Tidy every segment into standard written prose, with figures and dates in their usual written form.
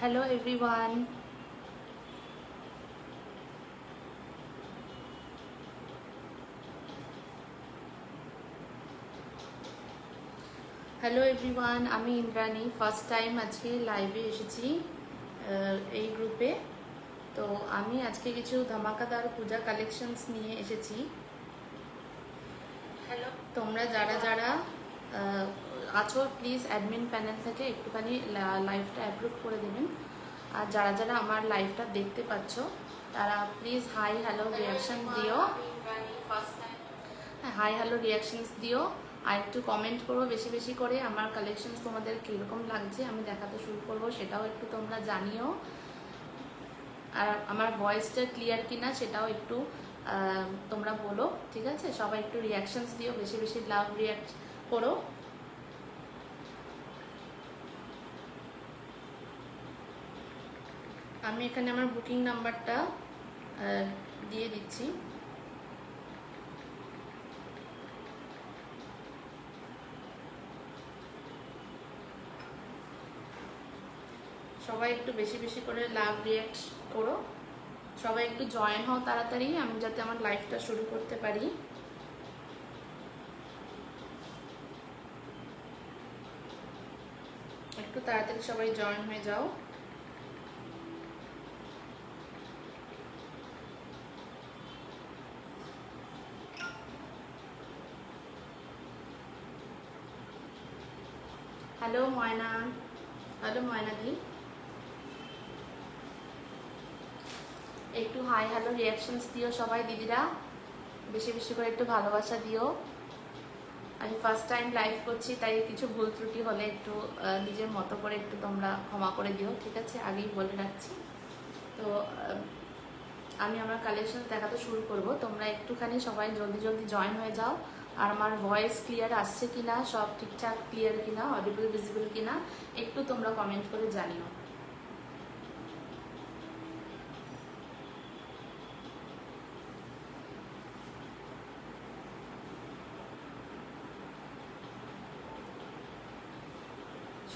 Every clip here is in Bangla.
Hello everyone. হ্যালো এভরিওয়ান, আমি ইন্দ্রাণী। ফার্স্ট টাইম আজকে লাইভে এসেছি এই গ্রুপে। তো আমি আজকে কিছু ধামাকাদার পূজা কালেকশনস নিয়ে এসেছি। হ্যালো, তোমরা যারা যারা আছো প্লিজ অ্যাডমিন প্যানেল থেকে একটুখানি লাইভটা অ্যাপ্রুভ করে দেবেন। আর যারা যারা আমার লাইভটা দেখতে পাচ্ছ তারা প্লিজ হাই হ্যালো রিয়াকশন দিও। হ্যাঁ, হাই হ্যালো রিয়াকশনস দিও আর একটু কমেন্ট করো বেশি বেশি করে। আমার কালেকশনস তোমাদের কীরকম লাগছে আমি দেখাতে শুরু করব, সেটাও একটু তোমরা জানিও। আর আমার ভয়েসটা ক্লিয়ার কিনা সেটাও একটু তোমরা বলো, ঠিক আছে? সবাই একটু রিয়াকশনস দিও, বেশি বেশি লাভ রিয়াক্ট করো। আমি এখানে আমার বুকিং নাম্বারটা দিয়ে দিচ্ছি। সবাই একটু বেশি বেশি করে লাভ রিয়াক্ট করো, সবাই একটু জয়েন হও তাড়াতাড়ি, আমি যাতে আমার লাইফটা শুরু করতে পারি। একটু তাড়াতাড়ি সবাই জয়েন হয়ে যাও। হ্যালো ময়না, হ্যালো ময়নাদি, একটু হাই হ্যালো রিয়াকশনস দিও সবাই দিদিরা, বেশি বেশি করে একটু ভালোবাসা দিও। আমি ফার্স্ট টাইম লাইভ করছি, তাই কিছু ভুল ত্রুটি হলে একটু নিজের মতো করে একটু তোমরা ক্ষমা করে দিও, ঠিক আছে? আগেই বলে রাখছি। তো আমি আমার কালেকশন দেখাতে শুরু করব, তোমরা একটুখানি সবাই জলদি জলদি জয়েন হয়ে যাও। আর আমার ভয়েস ক্লিয়ার আসছে কিনা, সব ঠিকঠাক ক্লিয়ার কিনা, অডিবল ভিজিবল কিনা একটু তোমরা কমেন্ট করে জানিও।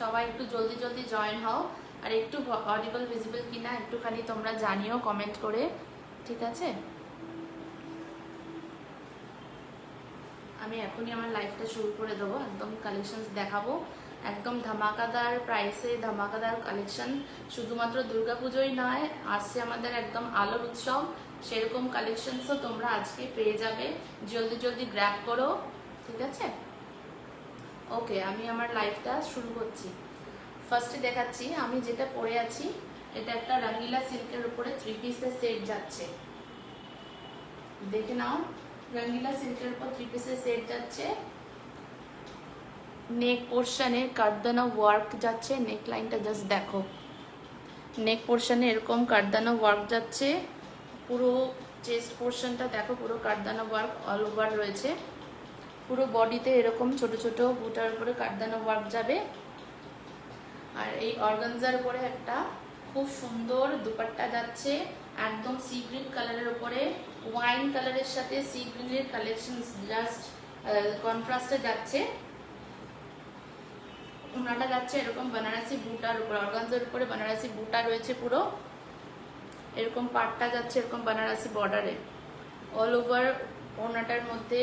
সবাই একটু জলদি জলদি জয়েন হও আর একটু অডিবল ভিজিবল কিনা একটুখানি তোমরা জানিও কমেন্ট করে, ঠিক আছে? আমি এখনই আমার লাইফটা শুরু করে দেবো, একদম কালেকশনস দেখাবো, একদম ধামাকাদার প্রাইসে ধামাকাদার কালেকশন। শুধুমাত্র দুর্গাপুজোই নয়, আসছে আমাদের একদম আলোর উৎসব, সেরকম কালেকশনসও তোমরা আজকে পেয়ে যাবে। জলদি জলদি গ্র্যাব করো, ঠিক আছে? ওকে, আমি আমার লাইফটা শুরু করছি। ফার্স্টে দেখাচ্ছি আমি যেটা পরে আছি, এটা একটা রঙিলা সিল্কের উপরে 3 পিসের সেট যাচ্ছে, দেখে নাও। রঙিলা সিল্কের উপর 3 পিসের সেট যাচ্ছে, নেক পোর্শনে কারদানা ওয়ার্ক যাচ্ছে, নেক লাইনটা জাস্ট দেখো। নেক পোর্শনে এরকম কারদানা ওয়ার্ক যাচ্ছে, পুরো চেস্ট পোর্শনটা দেখো, পুরো কারদানা ওয়ার্ক অল ওভার রয়েছে। পুরো বডিতে এরকম ছোট ছোট বুটার উপরে কারদানা ওয়ার্ক যাবে। আর এই অর্গানজার উপরে একটা খুব সুন্দর দুপাট্টা যাচ্ছে, একদম সি গ্রিন কালারের উপরে ওয়াইন কালারের সাথে সি গ্রিনের কালেকশন জাস্ট কন্ট্রাস্টে যাচ্ছে। ওনাটা যাচ্ছে এরকম বানারসি বুটার উপর, অর্গানজার উপরে বানারসি বুটা রয়েছে পুরো, এরকম পাটটা যাচ্ছে এরকম বানারসি বর্ডারে অল ওভার। ওনাটার মধ্যে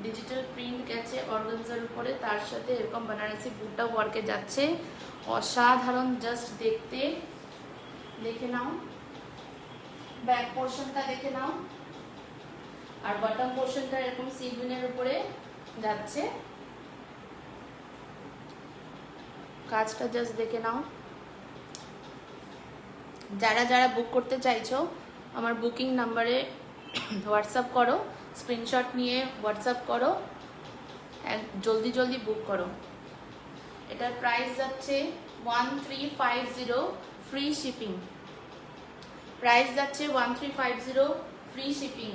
ডিজিটাল প্রিন্ট গেছে অর্গানজার উপরে, তার সাথে এরকম বানারসি বুটা ওয়ার্কে যাচ্ছে, অসাধারণ জাস্ট দেখতে। দেখে নাও ব্যাক পোর্শনটা, দেখে নাও। আর বটম পোর্শনটা এরকম সি গ্রিনের উপরে যাচ্ছে, কাজটা জাস্ট দেখে নাও। যারা যারা বুক করতে চাইছো আমার বুকিং নাম্বারে হোয়াটসঅ্যাপ করো, স্ক্রিনশট নিয়ে হোয়াটসঅ্যাপ করো, জলদি জলদি বুক করো। এটার প্রাইস যাচ্ছে 1350, ফ্রি শিপিং। প্রাইস যাচ্ছে 1350, ফ্রি শিপিং।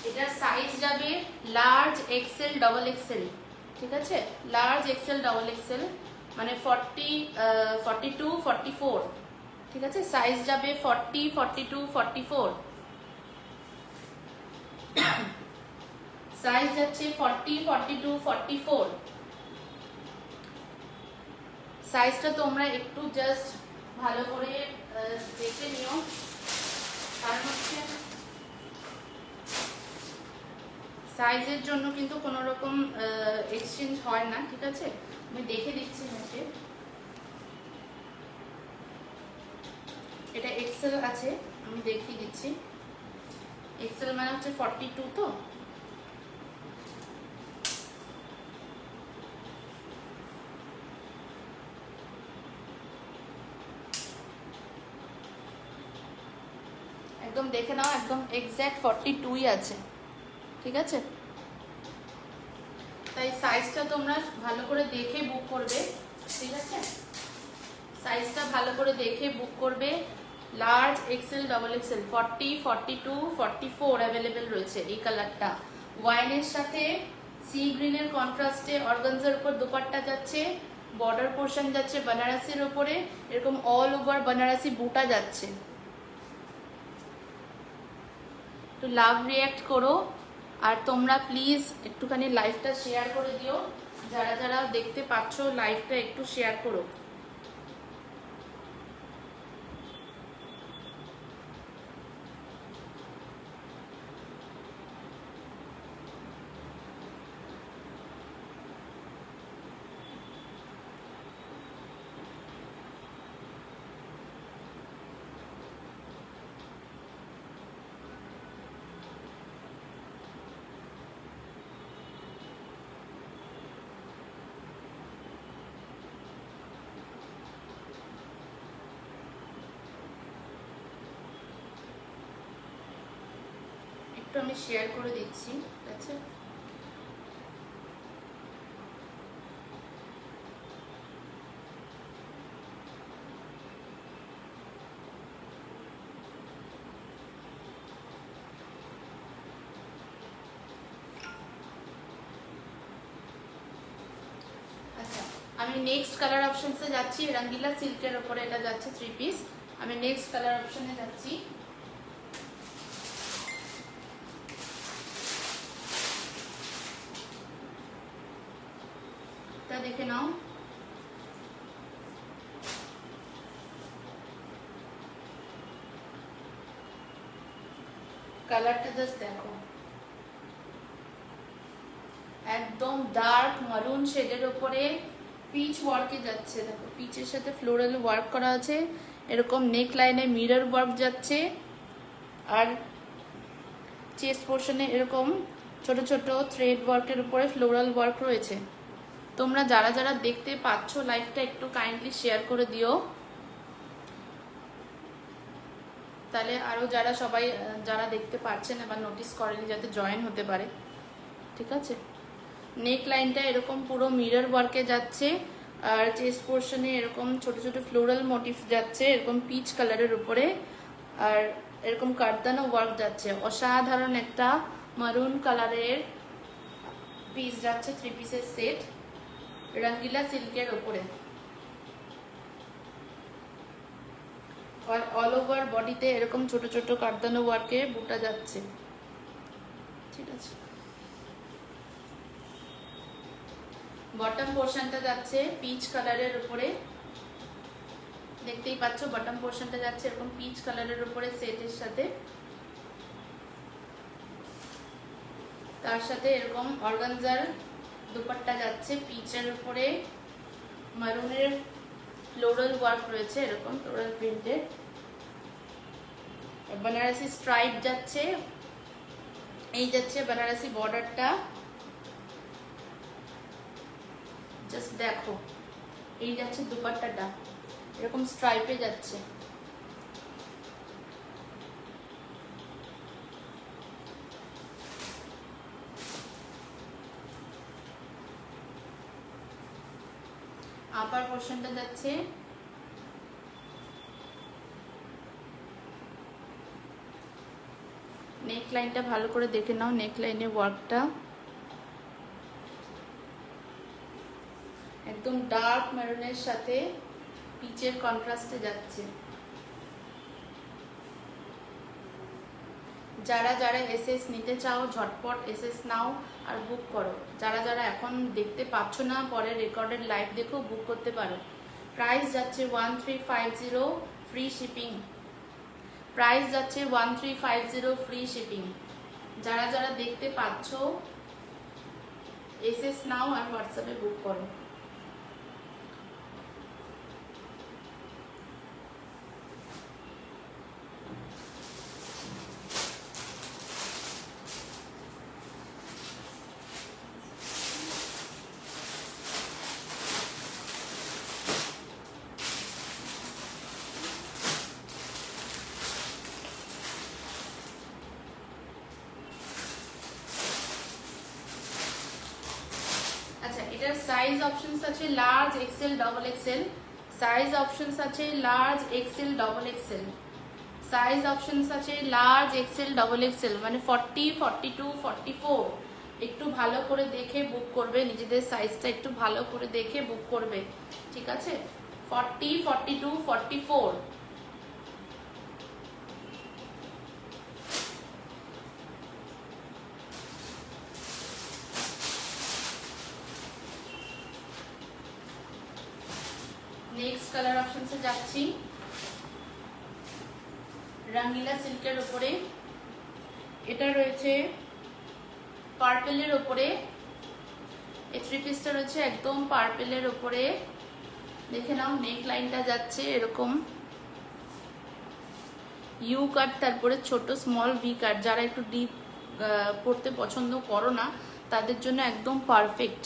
এটার সাইজ যাবে লার্জ, এক্সেল, ডবল এক্সেল, ঠিক আছে? লার্জ, এক্সেল, ডবল এক্সেল, মানে 40, 42, 44, ঠিক আছে। সাইজ যাবে 40, 42, 44। সাইজ যাচ্ছে 40, 42, 44। সাইজটা তোমরা একটু জাস্ট ভালো করে দেখে নিও, কারণ হচ্ছে সাইজের জন্য কিন্তু কোনো রকম এক্সচেঞ্জ হয় না, ঠিক আছে। আমি দেখে দিচ্ছি হচ্ছে এটা এক্সেল আছে, আমি দেখিয়ে দিচ্ছি। এক্সেল মানে হচ্ছে 42, তো একদম দেখে নাও, একদম এক্স্যাক্ট 42ই আছে, ঠিক আছে। তাই সাইজটা তোমরা ভালো করে দেখে বুক করবে, ঠিক আছে। সাইজটা ভালো করে দেখে বুক করবে। Large, XL, double XL, 40, 42, 44 available রয়েছে। এই কালারটা ওয়াইনের সাথে সি গ্রিনের কন্ট্রাস্টে অর্গানজার উপর দোপাট্টা যাচ্ছে, বর্ডার পোর্শন যাচ্ছে বেনারসির উপরে, এরকম অল ওভার বেনারসি বুটা যাচ্ছে। একটু লাভ রিয়াক্ট করো, আর তোমরা প্লিজ একটুখানি লাইভটা শেয়ার করে দিও। যারা যারা দেখতে পাচ্ছ লাইভটা একটু শেয়ার করো। একটু আমি শেয়ার করে দিচ্ছি, ঠিক আছে। আচ্ছা, আমি নেক্সট কালার অপশনসে যাচ্ছি। রঙ্গিলা সিল্কের উপরে এটা যাচ্ছে 3 পিস। আমি নেক্সট কালার অপশনে যাচ্ছি। তা দেখে নাও, কালারটা জাস্ট দেখো, একদম ডার্ক মারুন শেডের উপরে পিচ ওয়ার্কে যাচ্ছে। দেখো পিচের সাথে ফ্লোরাল ওয়ার্ক করা আছে, এরকম নেক লাইনে মিরর ওয়ার্ক যাচ্ছে, আর চেস্ট পোর্শনে এরকম ছোট ছোট থ্রেড ওয়ার্কের উপরে ফ্লোরাল ওয়ার্ক রয়েছে। তোমরা যারা যারা দেখতে পাচ্ছ লাইভটা একটু কাইন্ডলি শেয়ার করে দিও, তাহলে আরো যারা সবাই যারা দেখতে পাচ্ছেন বা নোটিস করেনি যাতে জয়েন হতে পারে, ঠিক আছে। নেক লাইনটা এরকম পুরো মিরর ওয়ার্কে যাচ্ছে, আর চেস্ট পোর্শনে এরকম ছোট ছোট ফ্লোরাল মোটিভ যাচ্ছে এরকম পিচ কালারের উপরে, আর এরকম কারদানা ওয়ার্ক যাচ্ছে। অসাধারণ একটা মারুন কালারের পিস যাচ্ছে, 3 পিসের সেট রঙ্গিলা সিল্কের উপরে। অল ওভার বডিতে এরকম ছোট ছোট কারদানা ওয়ার্কে বুটা যাচ্ছে, ঠিক আছে। বটম পোর্শনটা যাচ্ছে পিচ কালারের উপরে, দেখতেই পাচ্ছ বটম পোর্শনটা যাচ্ছে এরকম পিচ কালারের উপরে সেটের সাথে, তার সাথে এরকম অর্গানজার দুপাট্টা যাচ্ছে পিচের উপরে, মারুনের ফ্লোরাল ওয়ার্ক রয়েছে এরকম ফ্লোরাল প্রিন্টেড, বেনারসি স্ট্রাইপ যাচ্ছে, এই যাচ্ছে বেনারসি বর্ডারটা, জাস্ট দেখো এই যাচ্ছে দুপাট্টাটা এরকম স্ট্রাইপে যাচ্ছে। আপার পোর্শনটা যাচ্ছে নেক লাইনটা ভালো করে দেখে নাও, নেক লাইনের ওয়ার্কটা একদম ডার্ক মেরুনের সাথে পিচের কন্ট্রাস্টে যাচ্ছে। যারা যারা এসএস নিতে চাও ঝটপট এসএস নাও আর বুক করো। যারা যারা এখন দেখতে পাচ্ছ না, পরে রেকর্ডেড লাইভ দেখো, বুক করতে পারো। প্রাইস যাচ্ছে 1350, ফ্রি শিপিং। প্রাইস যাচ্ছে 1350, ফ্রি শিপিং। যারা যারা দেখতে পাচ্ছ এসএস নাও আর হোয়াটসঅ্যাপে বুক করো। আচ্ছা, এটার সাইজ অপশনস আছে large, XL, double XL. Size options আছে large, XL, double XL. Size options আছে লার্জ, এক্সেল, ডবল এক্সেল, মানে 40, 42, 44। একটু ভালো করে দেখে বুক করবে, নিজেদের সাইজটা একটু ভালো করে দেখে বুক করবে, ঠিক আছে? 40, 42, 44। নেক্সট কালার অপশনসে যাচ্ছি। রঙিলা সিল্কের উপরে এটা রয়েছে পার্পেলের উপরে। এই থ্রি পিসটা রয়েছে একদম পার্পেলের উপরে। দেখে নাও, নেক লাইনটা যাচ্ছে এরকম ইউ কাট, তারপরে ছোট স্মল ভি কাট। যারা একটু ডিপ পড়তে পছন্দ করো না তাদের জন্য একদম পারফেক্ট।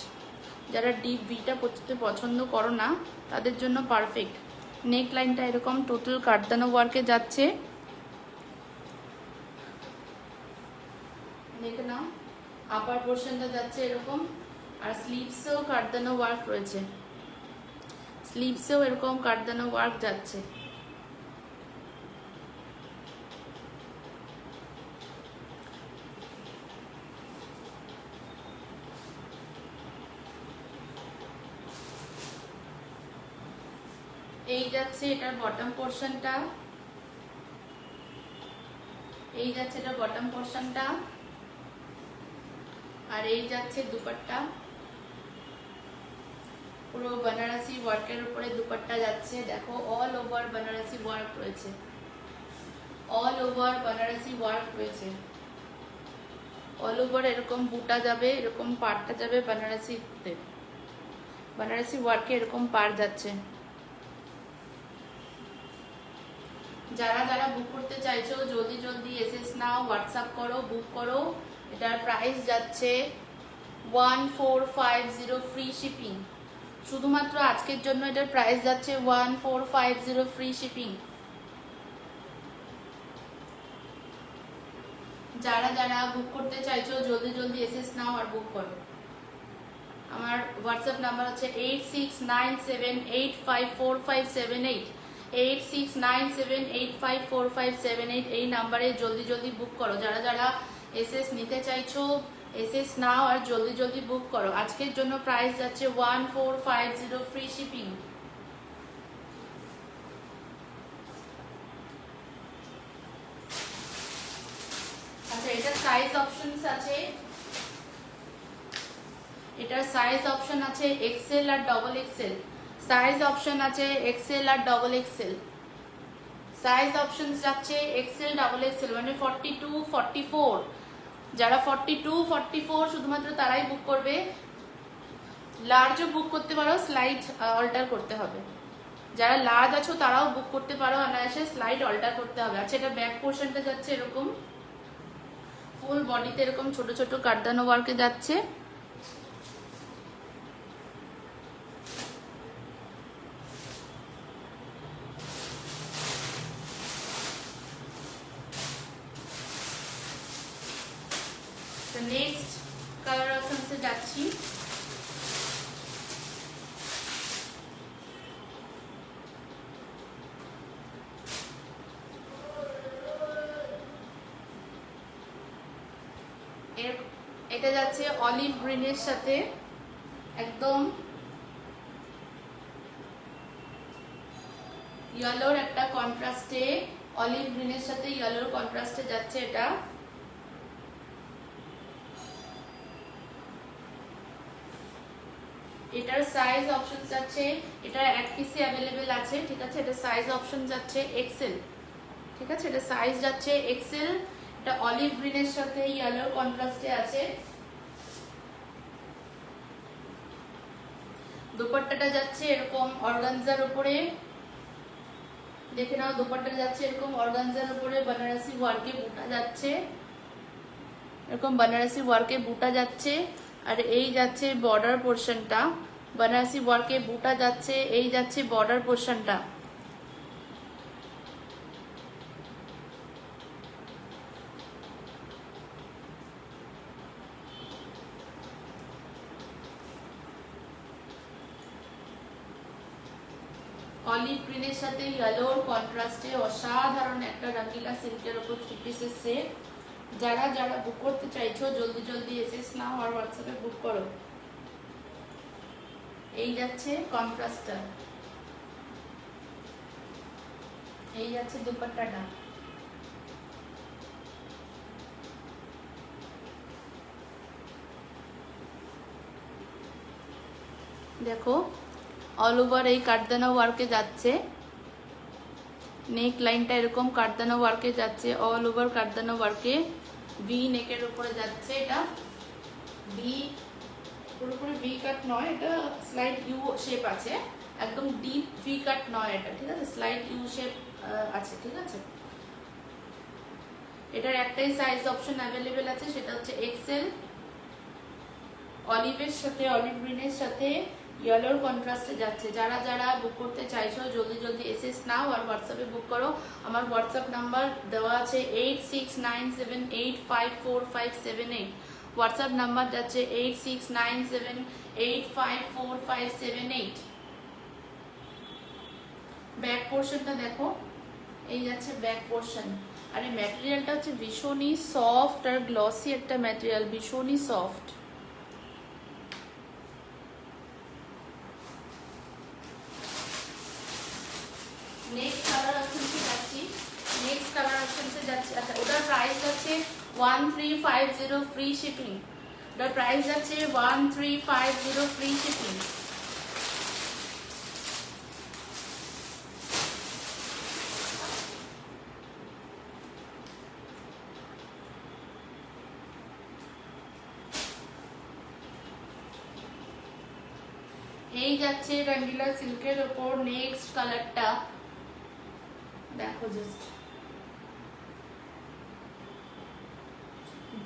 যারা ডিপ ভিটা পড়তে পছন্দ করো না তাদের জন্য পারফেক্ট। নেক লাইনটা এরকম টোটাল কাটদানো ওয়ার্কে যাচ্ছে, দেখে নাও। আপার পোর্শনটা যাচ্ছে এরকম, আর স্লিভসেও কাটদানো ওয়ার্ক রয়েছে। স্লিভসেও এরকম কাটদানো ওয়ার্ক যাচ্ছে। এই যাচ্ছে এটার বটম পোর্শনটা, এই যাচ্ছে এটা বটম পোর্শনটা, আর এই যাচ্ছে দুপাট্টা। পুরো বেনারসি ওয়ার্কের উপরে দুপাট্টা যাচ্ছে। দেখো, অল ওভার বেনারসি ওয়ার্ক রয়েছে, অল ওভার বেনারসি ওয়ার্ক রয়েছে। অল ওভার এরকম বুটা যাবে, এরকম পাড়টা যাবে বেনারসিতে। বেনারসি ওয়ার্কে এরকম পাড় যাচ্ছে। যারা যারা বুক করতে চাইছো জলদি জলদি এসএস নাও, হোয়াটসঅ্যাপ করো, বুক করো। এটার প্রাইস যাচ্ছে 1450, ফ্রি শিপিং। শুধুমাত্র আজকের জন্য এটার প্রাইস যাচ্ছে 1450, ফ্রি শিপিং। যারা যারা বুক করতে চাইছো জলদি জলদি এসএস নাও আর বুক করো। আমার হোয়াটসঅ্যাপ নাম্বার হচ্ছে 8697854578, 8697854578। এই নাম্বারে জলদি জলদি বুক করো। যারা যারা এসএস নিতে চাইছো এসএস নাও আর জলদি জলদি বুক করো। আজকের জন্য প্রাইস যাচ্ছে 1450, ফ্রি শিপিং। আচ্ছা, এটা সাইজ অপশনস আছে, এটার সাইজ অপশন আছে এক্সেল আর ডবল এক্সেল। সাইজ অপশন আছে এক্সেল আর ডবল এক্সেল। সাইজ অপশন যাচ্ছে এক্সেল, ডাবল এক্সেল, মানে 42, 44। যারা 42, 44 শুধুমাত্র তারাই বুক করবে। লার্জও বুক করতে পারো, স্লাইড অল্টার করতে হবে। যারা লার্জ আছো তারাও বুক করতে পারো, অনায়াসে স্লাইড অল্টার করতে হবে। আচ্ছা, এটা ব্যাক পোর্শনটা যাচ্ছে এরকম, ফুল বডিতে এরকম ছোট ছোট কাটদানো ওয়ার্কে যাচ্ছে। নেক্সট কালার অপশনসে যাচ্ছি। এটা যাচ্ছে অলিভ গ্রিনের সাথে একদম ইয়েলোর একটা কন্ট্রাস্টে, অলিভ গ্রিনের সাথে ইয়েলোর কন্ট্রাস্টে যাচ্ছে এটা। সাইজ অপশন যাচ্ছে, এটা এক পিসে অ্যাভেলেবেল আছে, ঠিক আছে। এটা সাইজ অপশন যাচ্ছে এক্সেল, ঠিক আছে। এটা সাইজ যাচ্ছে এক্সেল। এটা অলিভ গ্রিনের সাথে ইয়েলো কন্ট্রাস্টে আছে। দুপাট্টাটা যাচ্ছে এরকম অর্গানজার উপরে, দেখে নাও। দুপাট্টা যাচ্ছে এরকম অর্গানজার উপরে, বেনারসি ওয়ার্কে বুটা যাচ্ছে, এরকম বেনারসি ওয়ার্কে বুটা যাচ্ছে। আর এই যাচ্ছে বর্ডার পোর্শনটা, বেনারসি ওয়ার্কে বুটা যাচ্ছে, এই যাচ্ছে বর্ডার পোর্শনটা। অলিভ গ্রিনের সাথে ইয়েলোর কন্ট্রাস্টে অসাধারণ একটা রঙ্গিলা সিল্কের উপর 3 পিসের সেট। যারা যারা বুক করতে চাইছো জলদি জলদি এসএস নাও আর হোয়াটসঅ্যাপে বুক করো। এই যাচ্ছে কন্ট্রাস্টটা, এই যাচ্ছে দুপাট্টাটা। দেখো অল ওভার এই কাঠদানা ওয়ার্কে যাচ্ছে, নেক লাইনটা এরকম কাঠদানা ওয়ার্কে যাচ্ছে, অল ওভার কাঠদানা ওয়ার্কে ভি নেকের উপরে যাচ্ছে। এটা ভি, পুরোপুরি ভি কাট নয়, এটা স্লাইড ইউ শেপ আছে, একদম ডিপ ভি কাট নয় এটা, ঠিক আছে। স্লাইড ইউ শেপ আছে, ঠিক আছে। এটার একটাই সাইজ অপশন অ্যাভেলেবেল আছে, সেটা হচ্ছে এক্সেল। অলিভের সাথে, অলিভ গ্রিনের সাথে ইয়েলোর কন্ট্রাস্টে যাচ্ছে। যারা যারা বুক করতে চাইছো জলদি জলদি এসএস নাও আর হোয়াটসঅ্যাপে বুক করো। আমার হোয়াটসঅ্যাপ নাম্বার দেওয়া আছে 8697854578। হোয়াটসঅ্যাপ নাম্বার যাচ্ছে 8697854578। ব্যাক পোর্শনটা দেখো, এই যাচ্ছে ব্যাক পোর্শন। আর এই ম্যাটেরিয়ালটা হচ্ছে ভীষণই সফট আর গ্লসি একটা ম্যাটেরিয়াল, ভীষণই সফট। নেক্সট কালার অপশনসে যাচ্ছি, নেক্সট কালার অপশনসে যাচ্ছি। আচ্ছা, ওটার প্রাইস যাচ্ছে 1350 ফ্রি শিপিং। ওটার প্রাইস যাচ্ছে 1350 ফ্রি শিপিং। এই যাচ্ছে রঙ্গিলা সিল্কের ওপর নেক্সট কালারটা, দেখো জাস্ট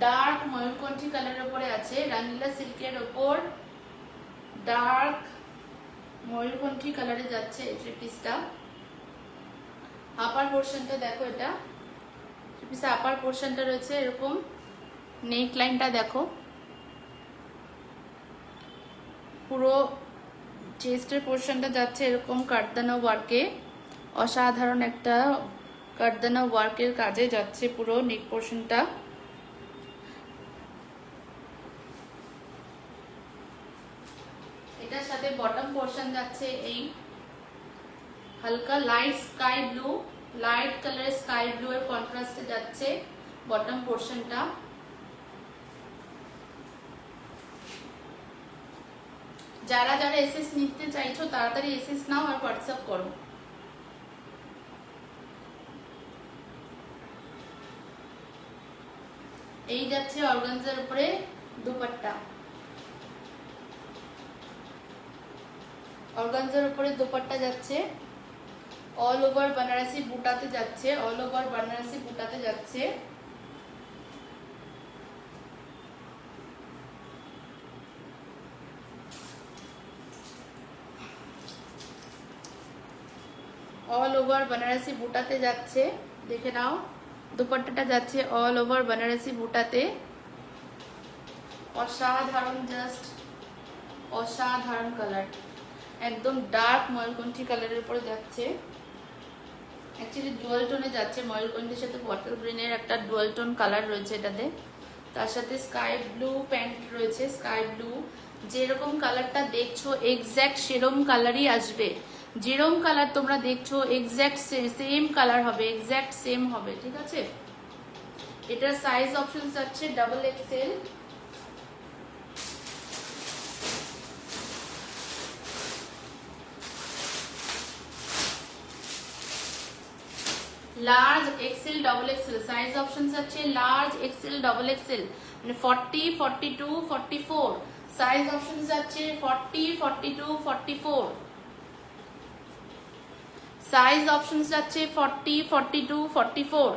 ডার্ক ময়ূরকণ্ঠী কালারের উপরে আছে, রঙ্গিলা সিল্কের ওপর ডার্ক ময়ূরকণ্ঠী কালারে যাচ্ছে এই থ্রি পিসটা। আপার পোর্শনটা দেখো, এটা থ্রি পিসের আপার পোর্শনটা রয়েছে এরকম, নেক লাইনটা দেখো, পুরো চেস্টের পোর্শনটা যাচ্ছে এরকম কাঠদানা ওয়ার্কে, অসাধারণ একটা কাঠদানা ওয়ার্কের কাজে যাচ্ছে পুরো নেক পোর্শনটা। এটার সাথে বটম পোর্শন যাচ্ছে এই হালকা light sky blue, light colour sky blue এর কন্ট্রাস্টে যাচ্ছে বটম পোর্শনটা। যারা যারা এসএস নিতে চাইছো তাড়াতাড়ি এসএস নাও আর হোয়াটসঅ্যাপ করো। এই যাচ্ছে অর্গানজার উপরে দুপাট্টা, অর্গানজার উপরে দুপাট্টা যাচ্ছে, অল ওভার বেনারসি বুটাতে যাচ্ছে, অল ওভার বেনারসি বুটাতে যাচ্ছে। অল ওভার বেনারসি বুটাতে যাচ্ছে, দেখে নাও। দুপাট্টাটা যাচ্ছে অল ওভার বেনারসি বুটাতে, অসাধারণ, জাস্ট অসাধারণ কালার, একদম ডার্ক ময়ূরকণ্ঠী কালারের উপরে যাচ্ছে। অ্যাকচুয়ালি ডুয়াল টোনে যাচ্ছে, ময়ূরকণ্ঠীর সাথে বটল গ্রিনের একটা ডুয়াল টোন কালার রয়েছে এটাতে, তার সাথে স্কাই ব্লু প্যান্ট রয়েছে, স্কাই ব্লু। যেরকম কালারটা দেখছো এক্স্যাক্ট সেরম কালারই আসবে, যেরকম কালার তোমরা দেখছো এক্স্যাক্ট সেম কালার হবে, এক্স্যাক্ট সেম হবে, ঠিক আছে। এটার সাইজ অপশন যাচ্ছে double XL. Large XL double XL size option আছে লার্জ এক্সেল ডবল এক্সেল মানে 40 42 44 সাইজ অপশন আছে 40 42 44 সাইজ অপশন আছে 40 42 44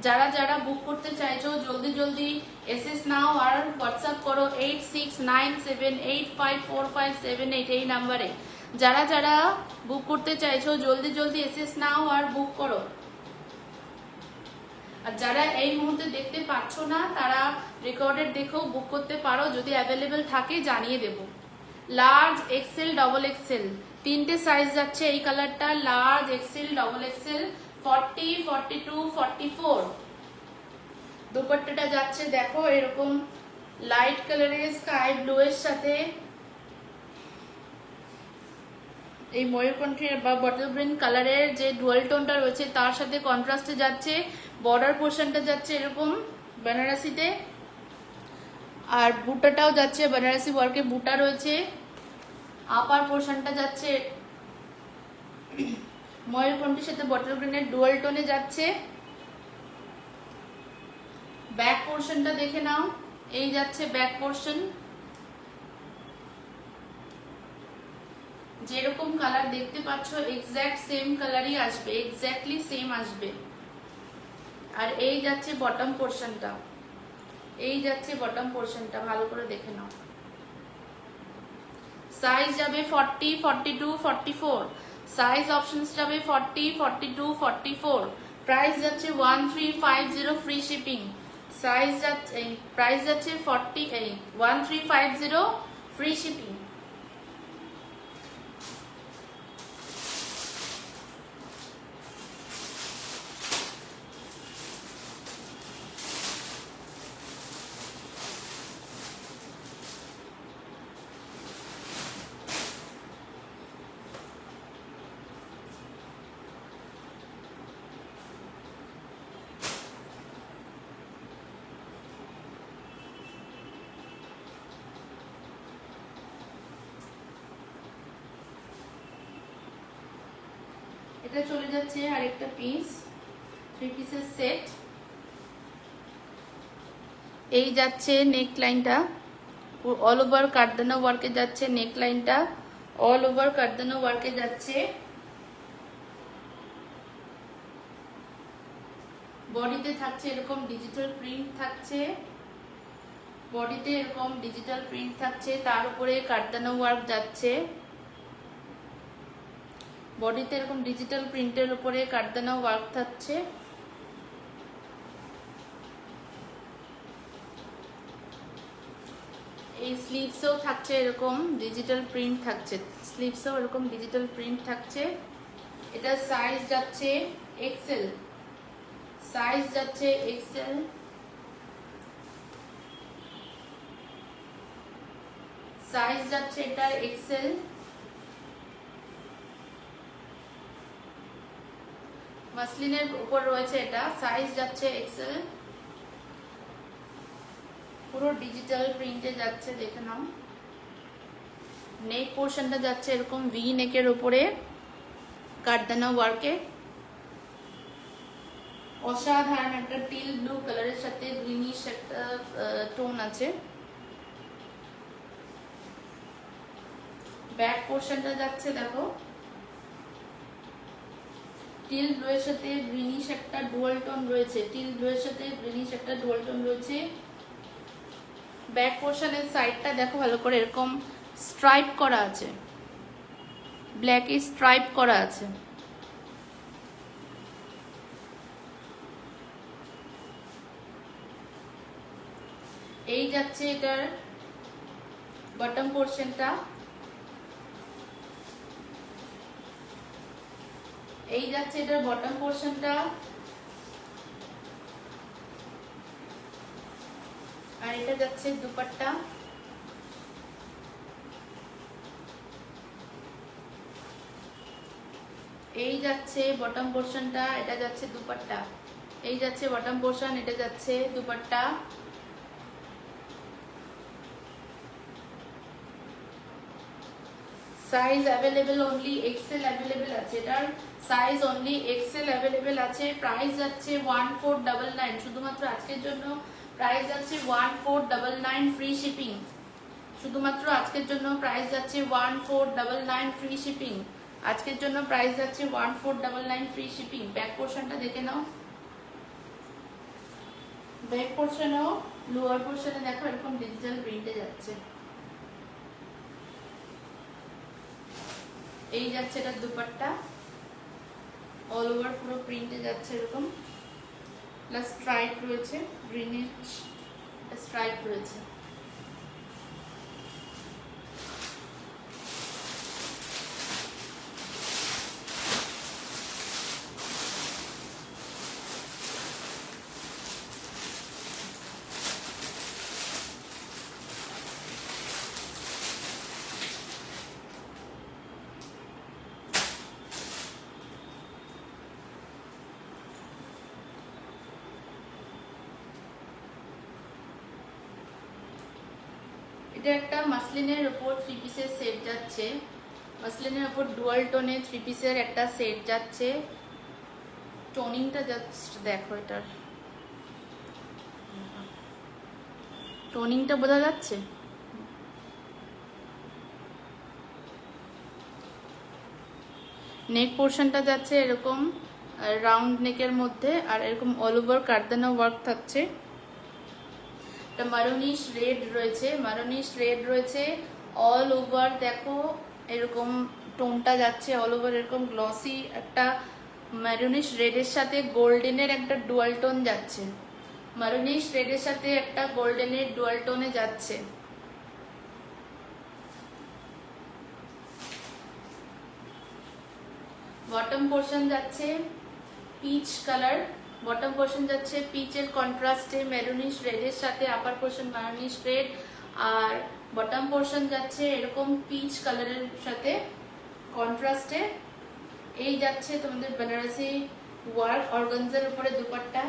যারা যারা বুক করতে চাইছো জলদি জলদি এসএস নাও আর হোয়াটসঅ্যাপ করো 8697854578 এই নাম্বারে যারা যারা বুক করতে চাইছো জলদি জলদি এসএস নাও আর বুক করো আর যারা এই মুহূর্তে দেখতে পাচ্ছ না তারা রেকর্ডেড দেখো বুক করতে পারো যদি অ্যাভেলেবেল থাকে জানিয়ে দেব লার্জ এক্সেল ডবল এক্সেল তিনটে সাইজ যাচ্ছে এই কালারটা লার্জ এক্সেল ডবল এক্সেল 40 42 44 দুপাট্টাটা যাচ্ছে দেখো এরকম লাইট কালারের স্কাই ব্লু এর সাথে এই ময়ূরকণ্ঠের বা বটল গ্রিন কালারের যে ডুয়াল টোনটা রয়েছে তার সাথে কন্ট্রাস্টে যাচ্ছে বর্ডার পোর্শনটা যাচ্ছে এরকম বেনারসিতে আর বুটাটাও যাচ্ছে বেনারসি ওয়ার্কে বুটা রয়েছে আপার পোর্শনটা যাচ্ছে ময়ূরকণ্ঠের সাথে বটল গ্রিনের ডুয়াল টোনে যাচ্ছে ব্যাক পোর্শনটা দেখে নাও এই যাচ্ছে ব্যাক পোর্শন যেরকম কালার দেখতে পাচ্ছ এক্স্যাক্ট সেম কালারই আসবে এক্স্যাক্টলি সেম আসবে আর এই যাচ্ছে বটম পোর্শনটা এই যাচ্ছে বটম পোর্শনটা ভালো করে দেখে নাও সাইজ যাবে 40 42 44 সাইজ অপশনস যাবে 40 42 44 প্রাইস যাচ্ছে 1350 ফ্রি শিপিং সাইজ যাচ্ছে প্রাইস যাচ্ছে 1350 ফ্রি শিপিং এটা চলে যাচ্ছে আরেকটা পিস 3 পিসের সেট এই যাচ্ছে নেক লাইনটা অল ওভার কাটদানা ওয়ার্কে যাচ্ছে নেক লাইনটা অল ওভার কাটদানা ওয়ার্কে যাচ্ছে বডিতে থাকছে এরকম ডিজিটাল প্রিন্ট থাকছে বডিতে এরকম ডিজিটাল প্রিন্ট থাকছে তার উপরে কাটদানা ওয়ার্ক যাচ্ছে বডিতে এরকম ডিজিটাল প্রিন্টের উপরে কাটদানা ওয়ার্ক থাকছে এই স্লিভসেও থাকছে এরকম ডিজিটাল প্রিন্ট থাকছে স্লিভসেও এরকম ডিজিটাল প্রিন্ট থাকছে এটা সাইজ যাচ্ছে এক্সেল সাইজ যাচ্ছে এক্সেল সাইজ যাচ্ছে এটার এক্সেল মাসলিনের উপর রয়েছে এটা সাইজ যাচ্ছে এক্সেল পুরো ডিজিটাল প্রিন্টে যাচ্ছে দেখে নাও নেক পোর্শনটা যাচ্ছে এরকম ভি নেকের উপরে কাটদানা ওয়ার্কে অসাধারণ একটা টিল ব্লু কালারের সাথে গ্রিনিশ একটা টোন আছে ব্যাক পোর্শনটা যাচ্ছে দেখো টিল ব্লু এর সাথে গ্রিনিশ একটা ডুয়াল টোন রয়েছে টিল ব্লু এর সাথে গ্রিনিশ একটা ডুয়াল টোন রয়েছে ব্যাক পোর্শনের সাইডটা দেখো ভালো করে এরকম স্ট্রাইপ করা আছে ব্ল্যাকে স্ট্রাইপ করা আছে এই যাচ্ছে এটার বটম পোর্শনটা এই যাচ্ছে এটার বটম পোর্শনটা আর এটা যাচ্ছে দুপাট্টা এই যাচ্ছে বটম পোর্শনটা এটা যাচ্ছে দুপাট্টা এই যাচ্ছে বটম পোর্শন এটা যাচ্ছে dupatta size available only XL available আছে, এটার সাইজ অনলি এক্সেল অ্যাভেলেবেল আছে। প্রাইস যাচ্ছে 1499, শুধুমাত্র আজকের জন্য প্রাইস যাচ্ছে 1499 ফ্রি শিপিং। শুধুমাত্র আজকের জন্য প্রাইস যাচ্ছে 1499 ফ্রি শিপিং। আজকের জন্য প্রাইস যাচ্ছে 1499 ফ্রি শিপিং। ব্যাক পোর্শনটা দেখে নাও, ব্যাক পোর্শনেও লোয়ার পোর্শনে দেখো এরকম ডিজিটাল প্রিন্টে যাচ্ছে। এই যাচ্ছে এটা দুপাট্টা, অল ওভার পুরো প্রিন্টে যাচ্ছে এরকম, প্লাস স্ট্রাইপ রয়েছে, গ্রিনিশ স্ট্রাইপ রয়েছে। এটা একটা মাসলিনের উপর থ্রি পিসের সেট যাচ্ছে, মাসলিনের উপর ডুয়াল টোনে থ্রি পিসের একটা সেট যাচ্ছে। টোনিংটা জাস্ট দেখো, এটার টোনিংটা বোঝা যাচ্ছে। নেক পোর্শনটা যাচ্ছে এরকম রাউন্ড নেকের মধ্যে, আর এরকম অল ওভার কারদানা ওয়ার্ক থাকছে। একটা মারুনিশ রেড রয়েছে, মারুনিশ রেড রয়েছে অল ওভার, দেখো এরকম টোনটা যাচ্ছে অল ওভার, এরকম গ্লসি একটা মারুনিশ রেডের সাথে গোল্ডেনের একটা ডুয়াল টোন যাচ্ছে, মারুনিশ রেডের সাথে একটা গোল্ডেনের ডুয়াল টোনে যাচ্ছে। বটম পোর্শন যাচ্ছে পিচ কালার, বটম পোর্শন যাচ্ছে পিচের কন্ট্রাস্টে মেরুনিশ রেডের সাথে, আপার পোর্শন মারুনিশ রেড, আর বটম পোর্শন যাচ্ছে এরকম পিচ কালারের সাথে কন্ট্রাস্টে। এই যাচ্ছে তোমাদের বেনারসি ওয়ার্ক অর্গানজার উপরে দুপাট্টা,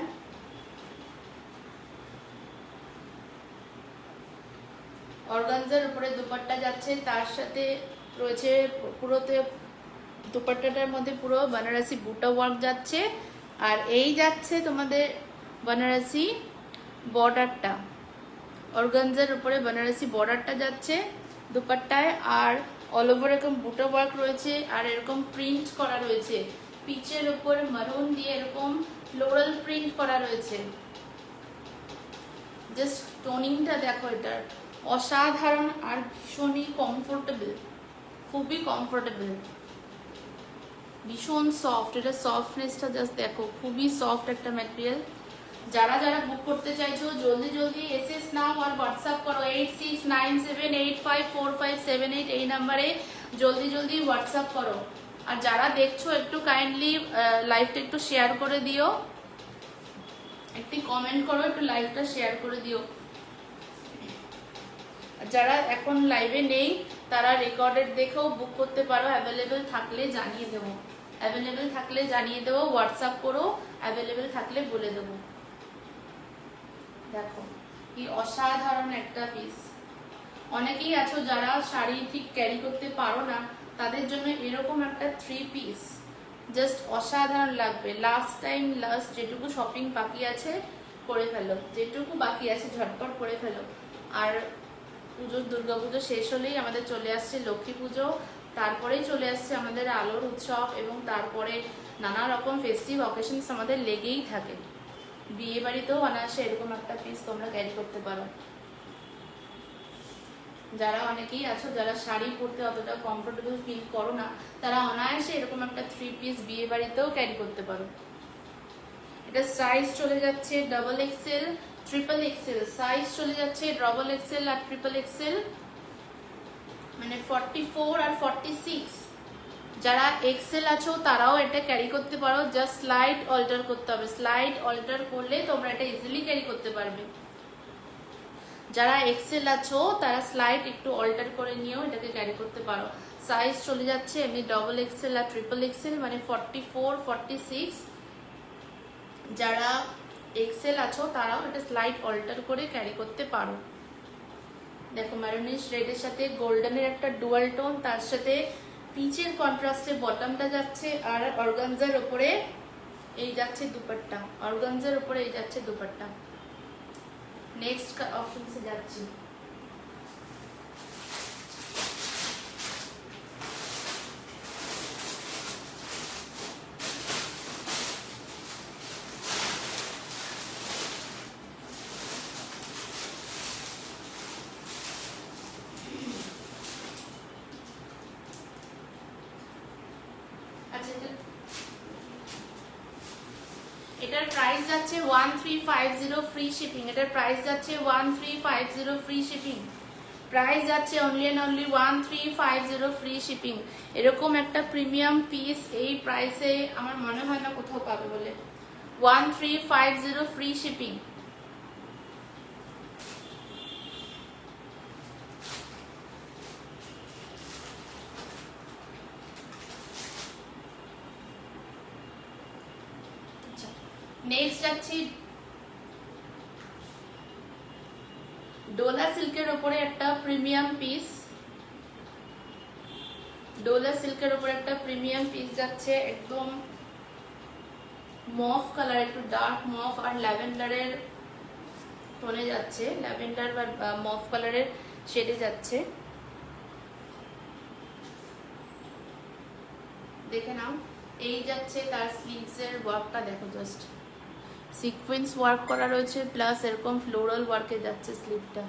অর্গানজার উপরে দুপাট্টা যাচ্ছে, তার সাথে রয়েছে পুরোতে দুপাট্টাটার মধ্যে পুরো বেনারসি বুটা ওয়ার্ক যাচ্ছে। আর এই যাচ্ছে তোমাদের বেনারসি বর্ডারটা, অর্গানজার উপরে বেনারসি বর্ডারটা যাচ্ছে দুপাট্টায়, আর অল ওভার এরকম বুটা ওয়ার্ক রয়েছে, আর এরকম প্রিন্ট করা রয়েছে পিচের উপরে মারুন দিয়ে এরকম ফ্লোরাল প্রিন্ট করা রয়েছে। জাস্ট টোনিংটা দেখো, এটার অসাধারণ আর ভীষণই কমফোর্টেবল, খুবই কমফোর্টেবল, ভীষণ সফট। এটা সফটনেসটা জাস্ট দেখো, খুবই সফট একটা ম্যাটেরিয়াল। যারা যারা বুক করতে চাইছো জলদি জলদি এসএস নাও আর হোয়াটসঅ্যাপ করো 8697854578, এই নাম্বারে জলদি জলদি হোয়াটসঅ্যাপ করো। আর যারা দেখছো একটু কাইন্ডলি লাইভটা একটু শেয়ার করে দিও, একটু কমেন্ট করো, একটু লাইভটা শেয়ার করে দিও। যারা এখন লাইভে নেই তারা রেকর্ডেড দেখেও বুক করতে পারো, অ্যাভেলেবেল থাকলে জানিয়ে দেবো, অ্যাভেলেবেল থাকলে জানিয়ে দেবো, হোয়াটসঅ্যাপ করো, অ্যাভেলেবেল থাকলে বলে দেবো। দেখো কি অসাধারণ একটা পিস। অনেকেই আছো যারা শাড়ি ঠিক ক্যারি করতে পারো না, তাদের জন্য এরকম একটা থ্রি পিস জাস্ট অসাধারণ লাগবে। লাস্ট যেটুকু শপিং বাকি আছে করে ফেলো, যেটুকু বাকি আছে ঝটপট করে ফেলো। আর পুজোর দুর্গাপুজো শেষ হলেই আমাদের চলে আসছে লক্ষ্মী পুজো, তারপরেই চলে আসছে আমাদের আলোর উৎসব, এবং তারপরে নানা রকম ফেস্টিভ অকেশনস আমাদের লেগেই থাকে। বিয়ে বাড়িতেও অনায়াসে এরকম একটা পিস তোমরা ক্যারি করতে পারো। যারা অনেকেই আছো যারা শাড়ি পরতে অতটা কমফোর্টেবল ফিল করো না, তারা অনায়াসে এরকম একটা থ্রি পিস বিয়ে বাড়িতেও ক্যারি করতে পারো। এটা সাইজ চলে যাচ্ছে double XL, triple XL, size চলে যাচ্ছে ডাবল এক্সেল আর ট্রিপল এক্সেল, মানে 44 আর 46। যারা এক্সেল আছো তারাও এটা ক্যারি করতে পারো, জাস্ট স্লাইড অল্টার করতে হবে, স্লাইড অল্টার করলে তোমরা এটা ইজিলি ক্যারি করতে পারবে। যারা এক্সেল আছো তারা স্লাইড একটু অল্টার করে নিয়েও এটাকে ক্যারি করতে পারো। সাইজ চলে যাচ্ছে এমনি ডবল এক্সেল আর ট্রিপল এক্সেল, মানে 44, 46। যারা এক্সেল আছো তারাও এটা স্লাইড অল্টার করে ক্যারি করতে পারো। দেখো ম্যারুনিশ রেডের সাথে গোল্ডেনের একটা ডুয়াল টোন, তার সাথে পিচের কন্ট্রাস্টে বটমটা যাচ্ছে, আর অর্গানজার উপরে এই যাচ্ছে দুপাট্টা, অর্গানজার উপরে এই যাচ্ছে দুপাট্টা। নেক্সট অপশনসে যাচ্ছি। এটার প্রাইস যাচ্ছে 1350 ফ্রি শিপিং। এটার প্রাইস যাচ্ছে 1350 ফ্রি শিপিং। প্রাইস যাচ্ছে only and only 1350 free shipping. এরকম একটা প্রিমিয়াম পিস এই প্রাইসে আমার মনে হয় না কোথাও পাবে বলে। 1350 ফ্রি শিপিং। নেক্সট যাচ্ছি ডোলা সিল্কের উপরে একটা প্রিমিয়াম পিস। ডোলা সিল্কের উপরে একটা প্রিমিয়াম পিস যাচ্ছে, একদম মফ কালার, একটু ডার্ক মফ আর ল্যাভেন্ডারের টোনে যাচ্ছে, ল্যাভেন্ডার বা মফ কালারের শেডে যাচ্ছে। দেখে নাও, এই যাচ্ছে তার স্লিভসের ওয়ার্কটা দেখো, জাস্ট সিকোয়েন্স ওয়ার্ক করা রয়েছে, প্লাস এরকম ফ্লোরাল ওয়ার্কে যাচ্ছে স্লিভটা।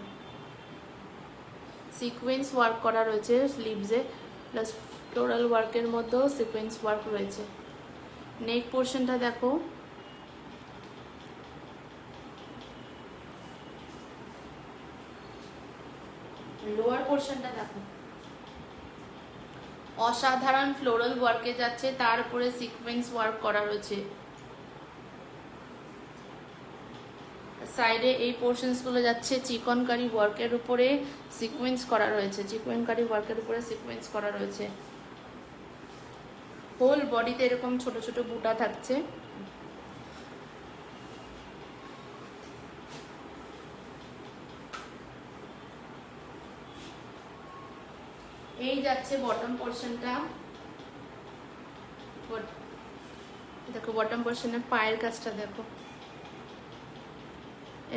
সিকোয়েন্স ওয়ার্ক করা রয়েছে স্লিভসে, প্লাস ফ্লোরাল ওয়ার্কের মধ্যেও সিকোয়েন্স ওয়ার্ক রয়েছে। নেক পোর্শনটা দেখো, লোয়ার পোর্শনটা দেখো, অসাধারণ ফ্লোরাল ওয়ার্কে যাচ্ছে, তার উপরে সিকোয়েন্স ওয়ার্ক করা রয়েছে। সাইডে এই পোর্শনস গুলো যাচ্ছে চিকনকারি ওয়ার্কের উপরে সিকোয়েন্স করা রয়েছে, চিকনকারি ওয়ার্কের উপরে সিকোয়েন্স করা রয়েছে। হোল বডিতে এরকম ছোট ছোট বুটা থাকছে। এই যাচ্ছে বটম পোর্শনটা, দেখো বটম পোর্শনের পায়ের কাজটা দেখো,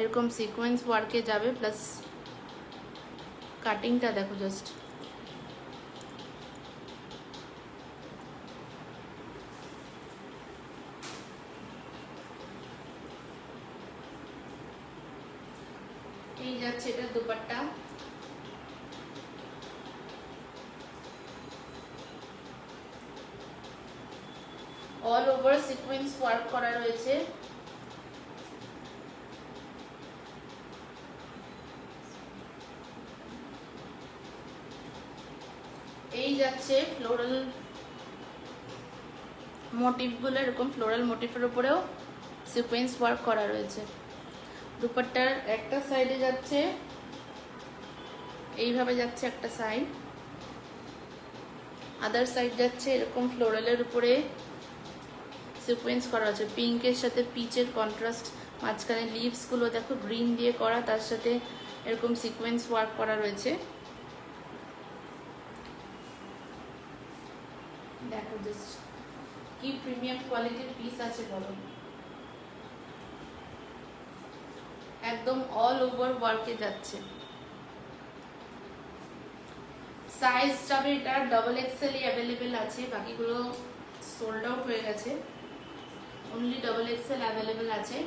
এরকম সিকোয়েন্স ওয়ার্কে যাবে, প্লাস কাটিংটা দেখো জাস্ট। এই যাচ্ছে এটা dupatta, all over sequence work করা রয়েছে। এই যাচ্ছে ফ্লোরাল মোটিভগুলো, এরকম ফ্লোরাল মোটিভের উপরেও সিকোয়েন্স ওয়ার্ক করা রয়েছে। দুপাট্টার একটা সাইডে যাচ্ছে এইভাবে, যাচ্ছে একটা সাইড, আদার সাইড যাচ্ছে এরকম ফ্লোরালের উপরে সিকোয়েন্স করা আছে, পিঙ্কের সাথে পিচের কন্ট্রাস্ট, মাঝখানে লিভস গুলো দেখো গ্রিন দিয়ে করা, তার সাথে এরকম সিকোয়েন্স ওয়ার্ক করা রয়েছে। দেখো জাস্ট কি প্রিমিয়াম কোয়ালিটির পিস আছে বলো, একদম অল ওভার ওয়ার্কে যাচ্ছে। সাইজ যাবে এটা ডাবল এক্সেল অ্যাভেলেবেল আছে, বাকিগুলো সোল্ড আউট হয়ে গেছে, অনলি ডাবল এক্সেল অ্যাভেলেবেল আছে।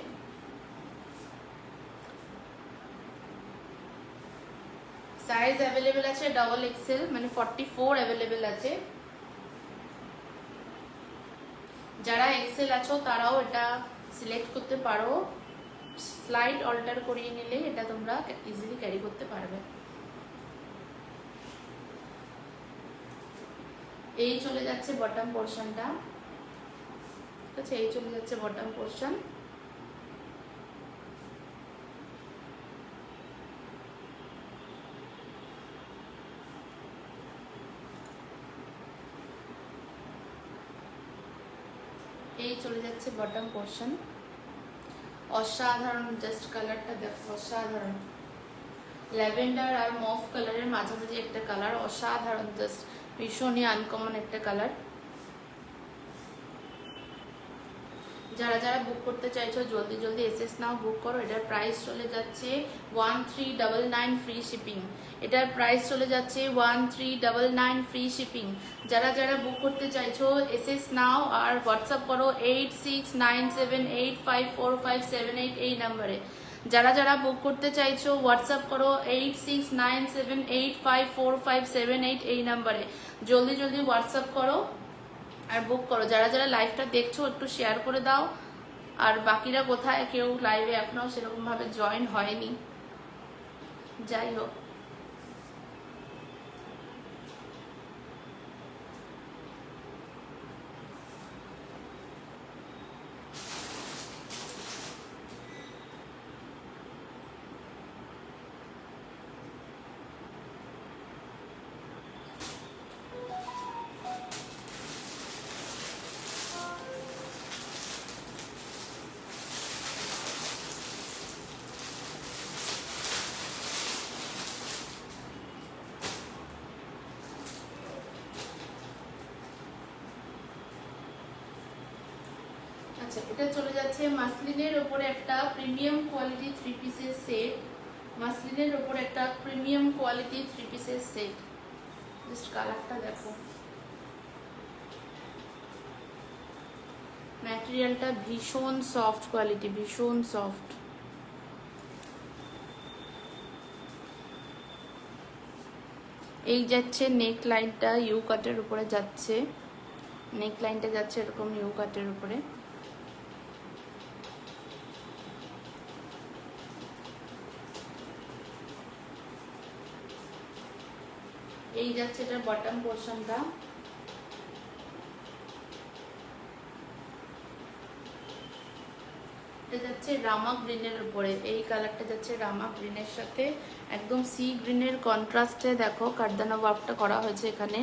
সাইজ অ্যাভেলেবেল আছে ডাবল এক্সেল, মানে 44 অ্যাভেলেবেল আছে। যারা এক্সেল আছো তারাও এটা সিলেক্ট করতে পারো, স্লাইড অল্টার করিয়ে নিলে এটা তোমরা ইজিলি ক্যারি করতে পারবে। এই চলে যাচ্ছে বটম পোর্শনটা, ঠিক আছে, এই চলে যাচ্ছে বটম পোর্শন। এই চলে যাচ্ছে বটম পোর্শন। অসাধারণ, জাস্ট কালারটা দেখো, অসাধারণ। ল্যাভেন্ডার আর মফ কালারের মাঝামাঝি একটা কালার, অসাধারণ, জাস্ট ভীষণই আনকমন একটা কালার। যারা যারা বুক করতে চাইছো জলদি জলদি এসএস নাও, বুক করো। এটার প্রাইস চলে যাচ্ছে 1399 ফ্রি শিপিং। এটার প্রাইস চলে যাচ্ছে 1399 ফ্রি শিপিং। যারা যারা বুক করতে চাইছো এসএস নাও আর হোয়াটসঅ্যাপ করো 8697854578 এই নাম্বারে। যারা যারা বুক করতে চাইছো হোয়াটসঅ্যাপ করো 8697854578 এই নাম্বারে। জলদি জলদি হোয়াটসঅ্যাপ করো আর বুক করো। যারা যারা লাইভটা দেখছো একটু শেয়ার করে দাও। আর বাকিরা কোথায়, কেউ লাইভে এখনো সেরকম ভাবে জয়েন হয়নি, যাই হোক। আচ্ছা, এটা চলে যাচ্ছে মাসলিনের ওপরে একটা প্রিমিয়াম কোয়ালিটি 3 পিসের সেট। মাসলিনের ওপরে একটা প্রিমিয়াম কোয়ালিটি 3 পিসের সেট। জাস্ট কালারটা দেখো, ম্যাটেরিয়ালটা ভীষণ সফট কোয়ালিটি, ভীষণ সফট। এই যাচ্ছে নেক লাইনটা ইউ কাটের উপরে যাচ্ছে, নেক লাইনটা যাচ্ছে এরকম ইউ কাটের উপরে। এই যাচ্ছে এটার বটম পোর্শনটা। এটা যাচ্ছে রামা গ্রিনের উপরে, এই কালারটা যাচ্ছে রামা গ্রিনের সাথে একদম সি গ্রিনের কন্ট্রাস্টে দেখো কারদানা ওয়ার্কটা করা হয়েছে এখানে।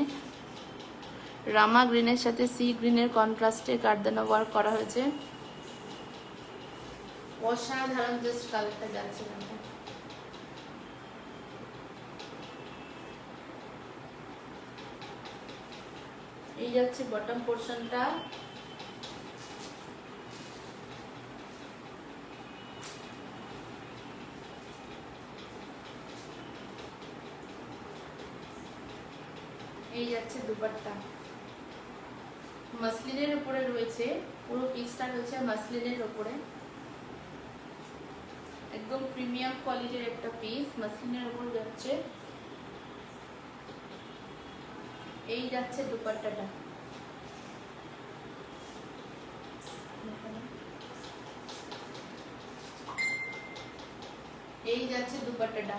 রামা গ্রিনের সাথে সি গ্রিনের কন্ট্রাস্টে কারদানা ওয়ার্ক করা হয়েছে, অসাধারণ জাস্ট কালারটা যাচ্ছে এখানে। এই যাচ্ছে বটম পোর্শনটা। এই যাচ্ছে দুপাট্টা, মাসলিনের উপরে রয়েছে, পুরো পিসটা রয়েছে মাসলিনের উপরে, একদম প্রিমিয়াম কোয়ালিটির একটা পিস মাসলিনের উপর যাচ্ছে। এই যাচ্ছে দুপাট্টাটা, এই যাচ্ছে দুপাট্টাটা।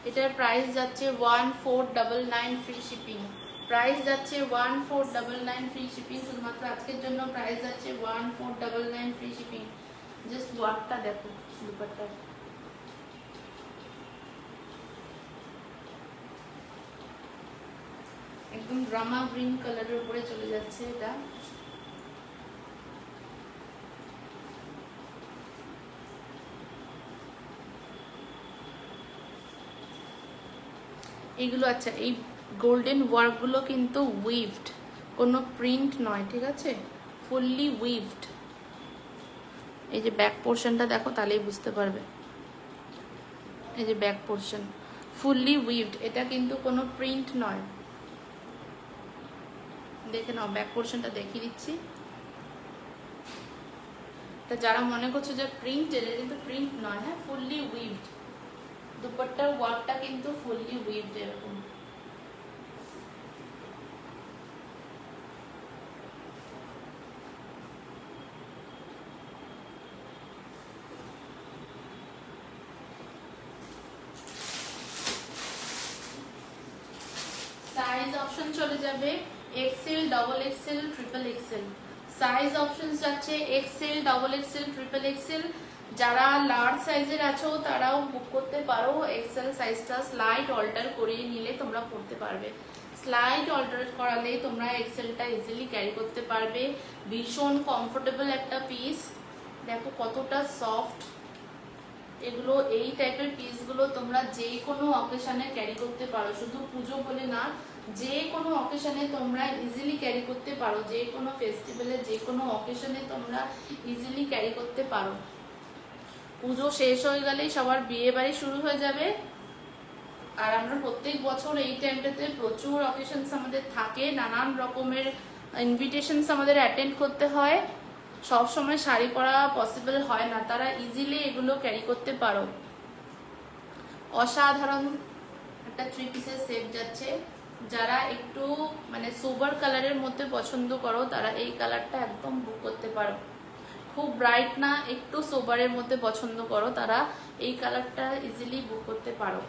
এটার প্রাইস যাচ্ছে 1499 ফ্রি শিপিং। প্রাইস যাচ্ছে 1499 ফ্রি শিপিং, শুধুমাত্র আজকের জন্য প্রাইস যাচ্ছে 1499 ফ্রি শিপিং। জাস্ট ওয়ার্কটা দেখো দুপাট্টার, একদম ড্রামা গ্রিন কালারের উপরে চলে যাচ্ছে এটা। এইগুলো আচ্ছা, এই গোল্ডেন ওয়ার্কগুলো কিন্তু উইভড, কোনো প্রিন্ট নয়, ঠিক আছে, ফুললি উইভড। এই যে ব্যাক পোর্শনটা দেখো তাহলেই বুঝতে পারবে, এই যে ব্যাক পোর্শন ফুললি উইভড, এটা কিন্তু কোনো প্রিন্ট নয়। দেখে নাও ব্যাক পোর্শনটা দেখিয়ে দিচ্ছি। তা যারা মনে করছো যে প্রিন্ট, এটা কিন্তু প্রিন্ট নয়, হ্যাঁ ফুললি উইভড। দুপাট্টার ওয়ার্কটা কিন্তু ফুললি উইভড এরকম। সাইজ অপশন চলে যাবে XL, double XL, triple XL. Size option যাচ্ছে XL, double XL, triple XL. যারা লার্জ সাইজের আছো তারাও বুক করতে পারো, এক্সেল সাইজটা স্লাইড অল্টার করিয়ে নিলে তোমরা পড়তে পারবে। স্লাইড অল্টার করালে তোমরা এক্সেলটা ইজিলি ক্যারি করতে পারবে। ভীষণ কমফোর্টেবল একটা পিস, দেখো কতটা সফট। এগুলো এই টাইপের পিসগুলো তোমরা যে কোনো অকেশনে ক্যারি করতে পারো, শুধু পুজো বলে না, যে কোনো অকেশনে তোমরা ইজিলি ক্যারি করতে পারো, যে কোনো ফেস্টিভ্যালে যে কোনো অকেশনে তোমরা ইজিলি ক্যারি করতে পারো। পুজো শেষ হয়ে গেলেই সবার বিয়ে বাড়ি শুরু হয়ে যাবে, আর আমরা প্রত্যেক বছর এই টাইমটাতে প্রচুর অকেশনস আমাদের থাকে, নানান রকমের ইনভিটেশনস আমাদের অ্যাটেন্ড করতে হয়, সব সময় শাড়ি পরা পসিবল হয় না, তারা ইজিলি এগুলো ক্যারি করতে পারো। অসাধারণ একটা 3 পিসের সেট যাচ্ছে। যারা একটু মানে সোবার কালারের মধ্যে পছন্দ করো তারা এই কালারটা একদম বুক করতে পারো। খুব ব্রাইট না, একটু সোবারের মধ্যে পছন্দ করো তারা এই কালারটা ইজিলি বুক করতে পারো।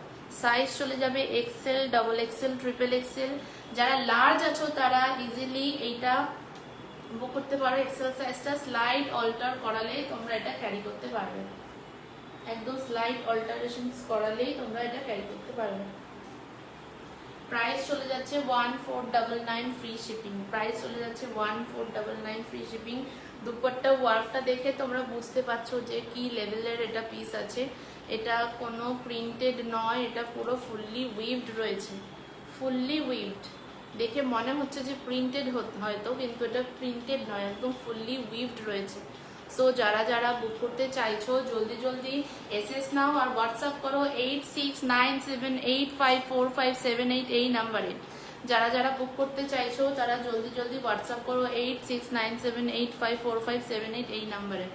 সাইজ চলে যাবে XL, double XL, triple XL. যারা লার্জ আছো তারা ইজিলি এইটা বুক করতে পারো। এক্সেল সাইজটা স্লাইড অল্টার করালে তোমরা এটা ক্যারি করতে পারবে, একদম স্লাইড অল্টারেশনস করালেই তোমরা এটা ক্যারি করতে পারবে। প্রাইস চলে যাচ্ছে 1499 ফ্রি শিপিং। প্রাইস চলে যাচ্ছে 1499 ফ্রি শিপিং। দুপাট্টা ওয়ার্কটা দেখে তোমরা বুঝতে পারছো যে কি লেভেলের এটা পিস আছে। এটা কোনো প্রিন্টেড নয়, এটা পুরো ফুললি উইভড রয়েছে, ফুললি উইভড। দেখে মনে হচ্ছে যে প্রিন্টেড হয়তো, কিন্তু এটা প্রিন্টেড নয়, একদম ফুললি উইভড রয়েছে। সো যারা যারা বুক করতে চাইছো জলদি জলদি এসএস নাও আর হোয়াটসঅ্যাপ করো 8697854578 এই নাম্বারে। যারা যারা বুক করতে চাইছো তারা জলদি জলদি হোয়াটসঅ্যাপ করো 8697854578 এই নাম্বারে।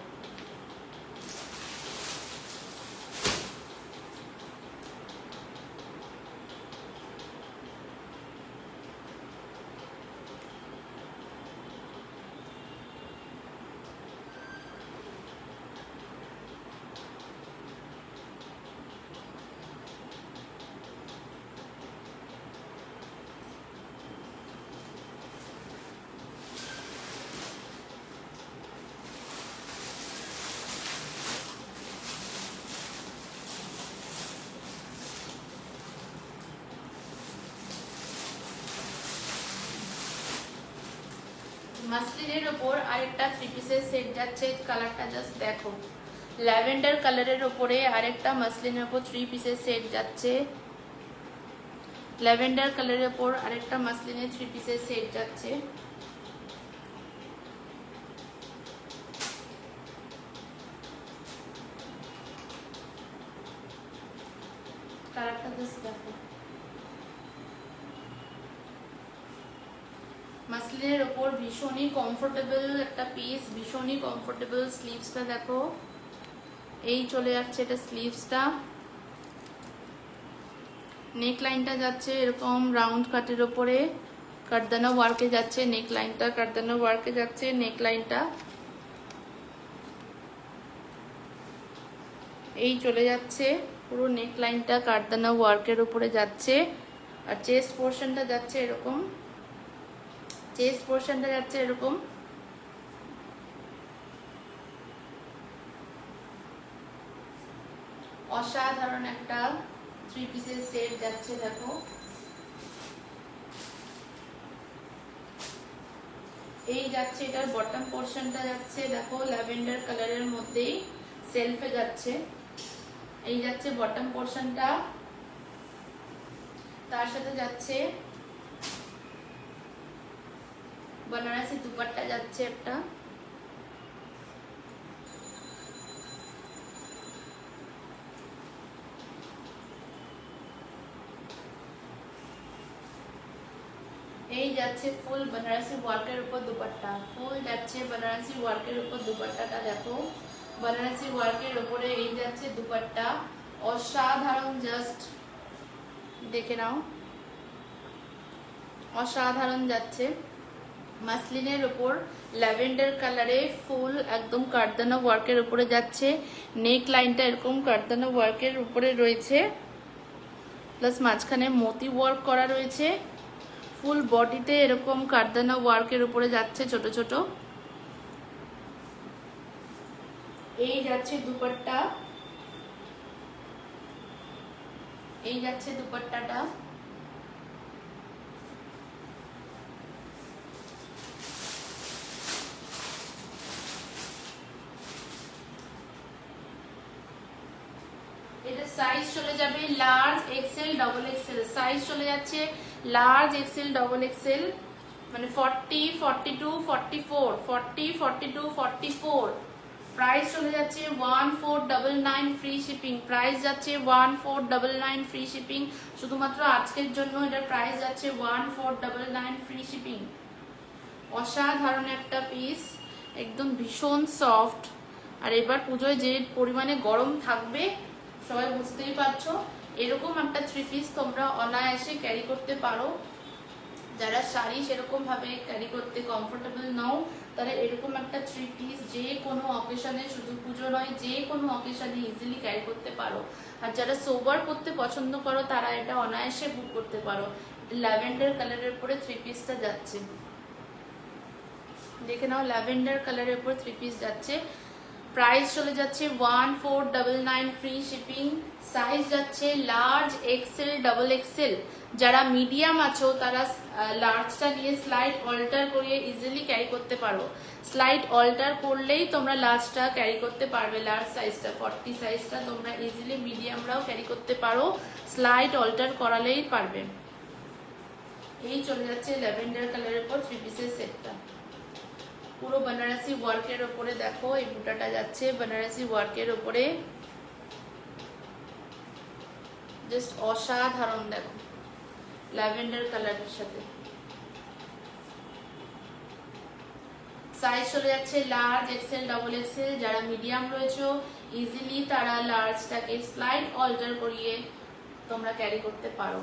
মাসলিনের ওপর আরেকটা 3 পিসের সেট যাচ্ছে, কালারটা জাস্ট দেখো। ল্যাভেন্ডার কালারের ওপরে আরেকটা মাসলিনের ওপর 3 পিসের সেট যাচ্ছে। ল্যাভেন্ডার কালারের ওপর আরেকটা মাসলিনের 3 পিসের সেট যাচ্ছে। কালারটা জাস্ট দেখো। মাসলিনের ওপর ভীষণই কমফোর্টেবল একটা পিস, ভীষণই কমফোর্টেবল। স্লিভসটা দেখো, এই চলে যাচ্ছে এটা স্লিভসটা। নেক লাইনটা যাচ্ছে এরকম রাউন্ড কাটের ওপরে, কাটদানা ওয়ার্কে যাচ্ছে নেক লাইনটা, কাটদানা ওয়ার্কে যাচ্ছে নেক লাইনটা। এই চলে যাচ্ছে পুরো নেক লাইনটা কাটদানা ওয়ার্কের উপরে যাচ্ছে। আর চেস্ট পোর্শনটা যাচ্ছে এরকম, চেস্ট পোর্শনটা যাচ্ছে এরকম। অসাধারণ একটা 3 পিসের সেট যাচ্ছে দেখো। এই যাচ্ছে এটার বটম পোর্শনটা যাচ্ছে দেখো ল্যাভেন্ডার কালারের মধ্যেই সেলফে যাচ্ছে। এই যাচ্ছে বটম পোর্শনটা, তার সাথে যাচ্ছে बनारसी दुपट्टा যাচ্ছে একটা। এই যাচ্ছে ফুল बनारसी ওয়ার্কের উপর দুপাট্টা, ফুল যাচ্ছে बनारसी ওয়ার্কের উপর দুপাট্টাটা দেখো। बनारसी ওয়ার্কের উপরে এই যাচ্ছে দুপাট্টা, অসাধারণ, জাস্ট দেখে নাও, অসাধারণ যাচ্ছে। মাসলিনের উপর ল্যাভেন্ডার কালারে ফুল একদম কাটদানা ওয়ার্কের উপরে যাচ্ছে। নেক লাইনটা এরকম কাটদানা ওয়ার্কের উপরে রয়েছে, প্লাস মাঝখানে মোতি ওয়ার্ক করা রয়েছে। ফুল বডিতে এরকম কাটদানা ওয়ার্কের উপরে যাচ্ছে ছোট ছোট। এই যাচ্ছে দুপাট্টা, এই যাচ্ছে দুপাট্টাটা। এটা সাইজ চলে যাবে large XL double XL, size চলে যাচ্ছে লার্জ এক্সেল ডবল এক্সেল, মানে 40, 42, 44, 40, 42, 44। প্রাইস চলে যাচ্ছে 1499 ফ্রি শিপিং, প্রাইস যাচ্ছে 1499 ফ্রি শিপিং, শুধুমাত্র আজকের জন্য এটার প্রাইস যাচ্ছে 1499 ফ্রি শিপিং। অসাধারণ একটা পিস, একদম ভীষণ সফট। আর এবার পুজোয় যে পরিমাণে গরম থাকবে সবাই বুঝতেই পারছো, এরকম একটা থ্রি পিস তোমরা অনায়াসে ক্যারি করতে পারো। যারা শাড়ি সেরকম ভাবে ক্যারি করতে কমফোর্টেবল নও, তারা এরকম একটা থ্রি পিস যে কোনো অকেশনে, শুধু পুজো নয়, যে কোনো অকেশনে ইজিলি ক্যারি করতে পারো। আর যারা সোবার পরতে পছন্দ করো তারা এটা অনায়াসে বুক করতে পারো। ল্যাভেন্ডার কালারের উপরে থ্রি পিসটা যাচ্ছে, দেখে নাও, ল্যাভেন্ডার কালারের উপর থ্রি পিস যাচ্ছে। প্রাইস চলে যাচ্ছে 1499 ফ্রি শিপিং, সাইজ যাচ্ছে লার্জ এক্সেল ডবল এক্সেল। যারা মিডিয়াম আছো তারা লার্জটা নিয়ে স্লাইড অল্টার করিয়ে ইজিলি ক্যারি করতে পারো। স্লাইড অল্টার করলেই তোমরা লার্জটা ক্যারি করতে পারবে, লার্জ সাইজটা 40 সাইজটা তোমরা ইজিলি মিডিয়ামরাও ক্যারি করতে পারো, স্লাইড অল্টার করালেই পারবে। এই চলে যাচ্ছে ল্যাভেন্ডার কালারের উপর থ্রি পিসের সেটটা, পুরো বেনারসি ওয়ার্কের ওপরে। দেখো এই বুটাটা যাচ্ছে বেনারসি ওয়ার্কের ওপরে, জাস্ট অসাধারণ। দেখো ল্যাভেন্ডার কালারের সাথে, সাইজ চলে যাচ্ছে লার্জ এক্সেল ডবল এক্সেল। যারা মিডিয়াম রয়েছে ইজিলি তারা লার্জটাকে স্লাইড অল্টার করিয়ে তোমরা ক্যারি করতে পারো।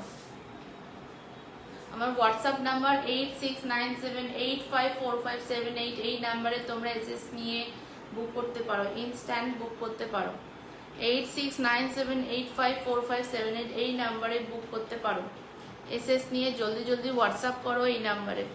আমার হোয়াটসঅ্যাপ নাম্বার 8697854578, এই নাম্বারে তোমরা এসএস নিয়ে বুক করতে পারো, ইনস্ট্যান্ট বুক করতে পারো। 8697854578 এই নাম্বারে বুক করতে পারো, এসএস নিয়ে জলদি জলদি হোয়াটসঅ্যাপ করো এই নাম্বারে।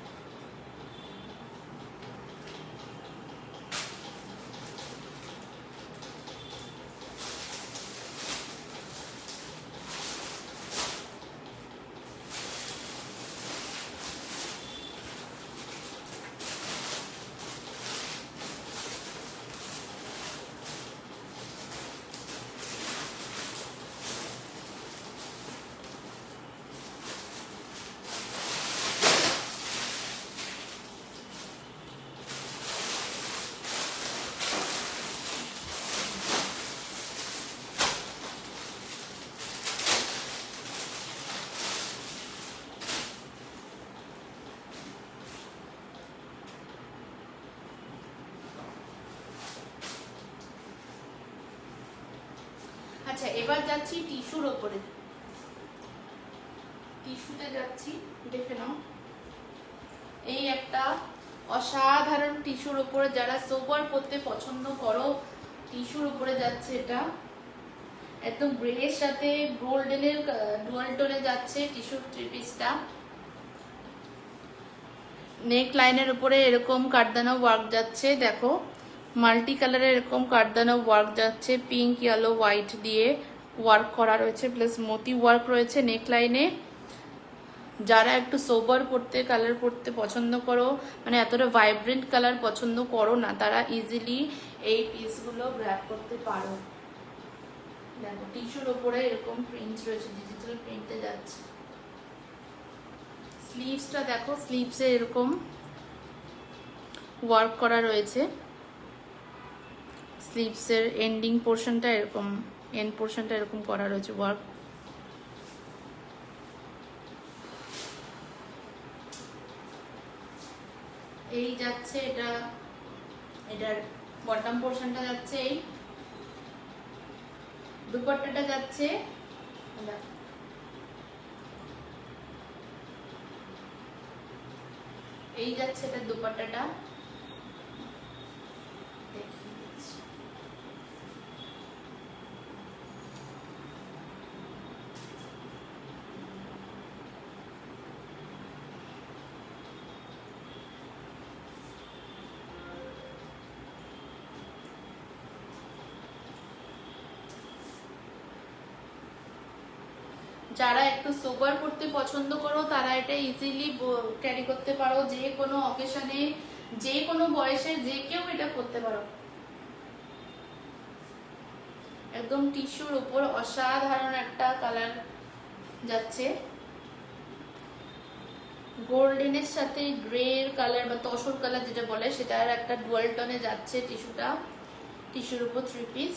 আচ্ছা এবার যাচ্ছি টিস্যুর ওপরে, টিস্যুতে যাচ্ছি, দেখে নাও। এই একটা অসাধারণ টিস্যুর উপরে, যারা সোবার পরতে পছন্দ করো টিস্যুর উপরে যাচ্ছে এটা, একদম গ্রের সাথে গোল্ডেনের ডুয়াল টোনে যাচ্ছে টিস্যুর থ্রি পিসটা। নেক লাইনের উপরে এরকম কাঠদানা ওয়ার্ক যাচ্ছে, দেখো মাল্টি কালারের এরকম কাঠদানা ওয়ার্ক যাচ্ছে, পিঙ্ক ইয়েলো হোয়াইট দিয়ে ওয়ার্ক করা রয়েছে, প্লাস মতি ওয়ার্ক রয়েছে নেক লাইনে। যারা একটু সোবার পরতে কালার পরতে পছন্দ করো, মানে এতটা ভাইব্রেন্ট কালার পছন্দ করো না, তারা ইজিলি এই পিসগুলো গ্র্যাব করতে পারো। দেখো টিস্যুর ওপরে এরকম প্রিন্ট রয়েছে, ডিজিটাল প্রিন্টে যাচ্ছে। স্লিভসটা দেখো, স্লিভসে এরকম ওয়ার্ক করা রয়েছে, স্লিভসের এন্ডিং পোর্শনটা এরকম, এন্ড পোর্শনটা এরকম করা রয়েছে ওয়ার্ক। এই যাচ্ছে এটা, এটার বটম পোর্শনটা যাচ্ছে, এই দুপাট্টাটা যাচ্ছে, এই যাচ্ছে এটা দুপাট্টাটা। যারা একটু সোবার পড়তে পছন্দ করো তারা এটা ইজিলি ক্যারি করতে পারো, যে কোনো অকেশনে, যে কোনো বয়সে যে কেউ এটা পড়তে পারো। একদম টিস্যুর উপর অসাধারণ একটা কালার যাচ্ছে, গোল্ডেনের সাথে গ্রে কালার বা তসর কালার যেটা বলে সেটার একটা ডুয়াল টোনে যাচ্ছে টিস্যুটা। টিস্যুর উপর 3 পিস,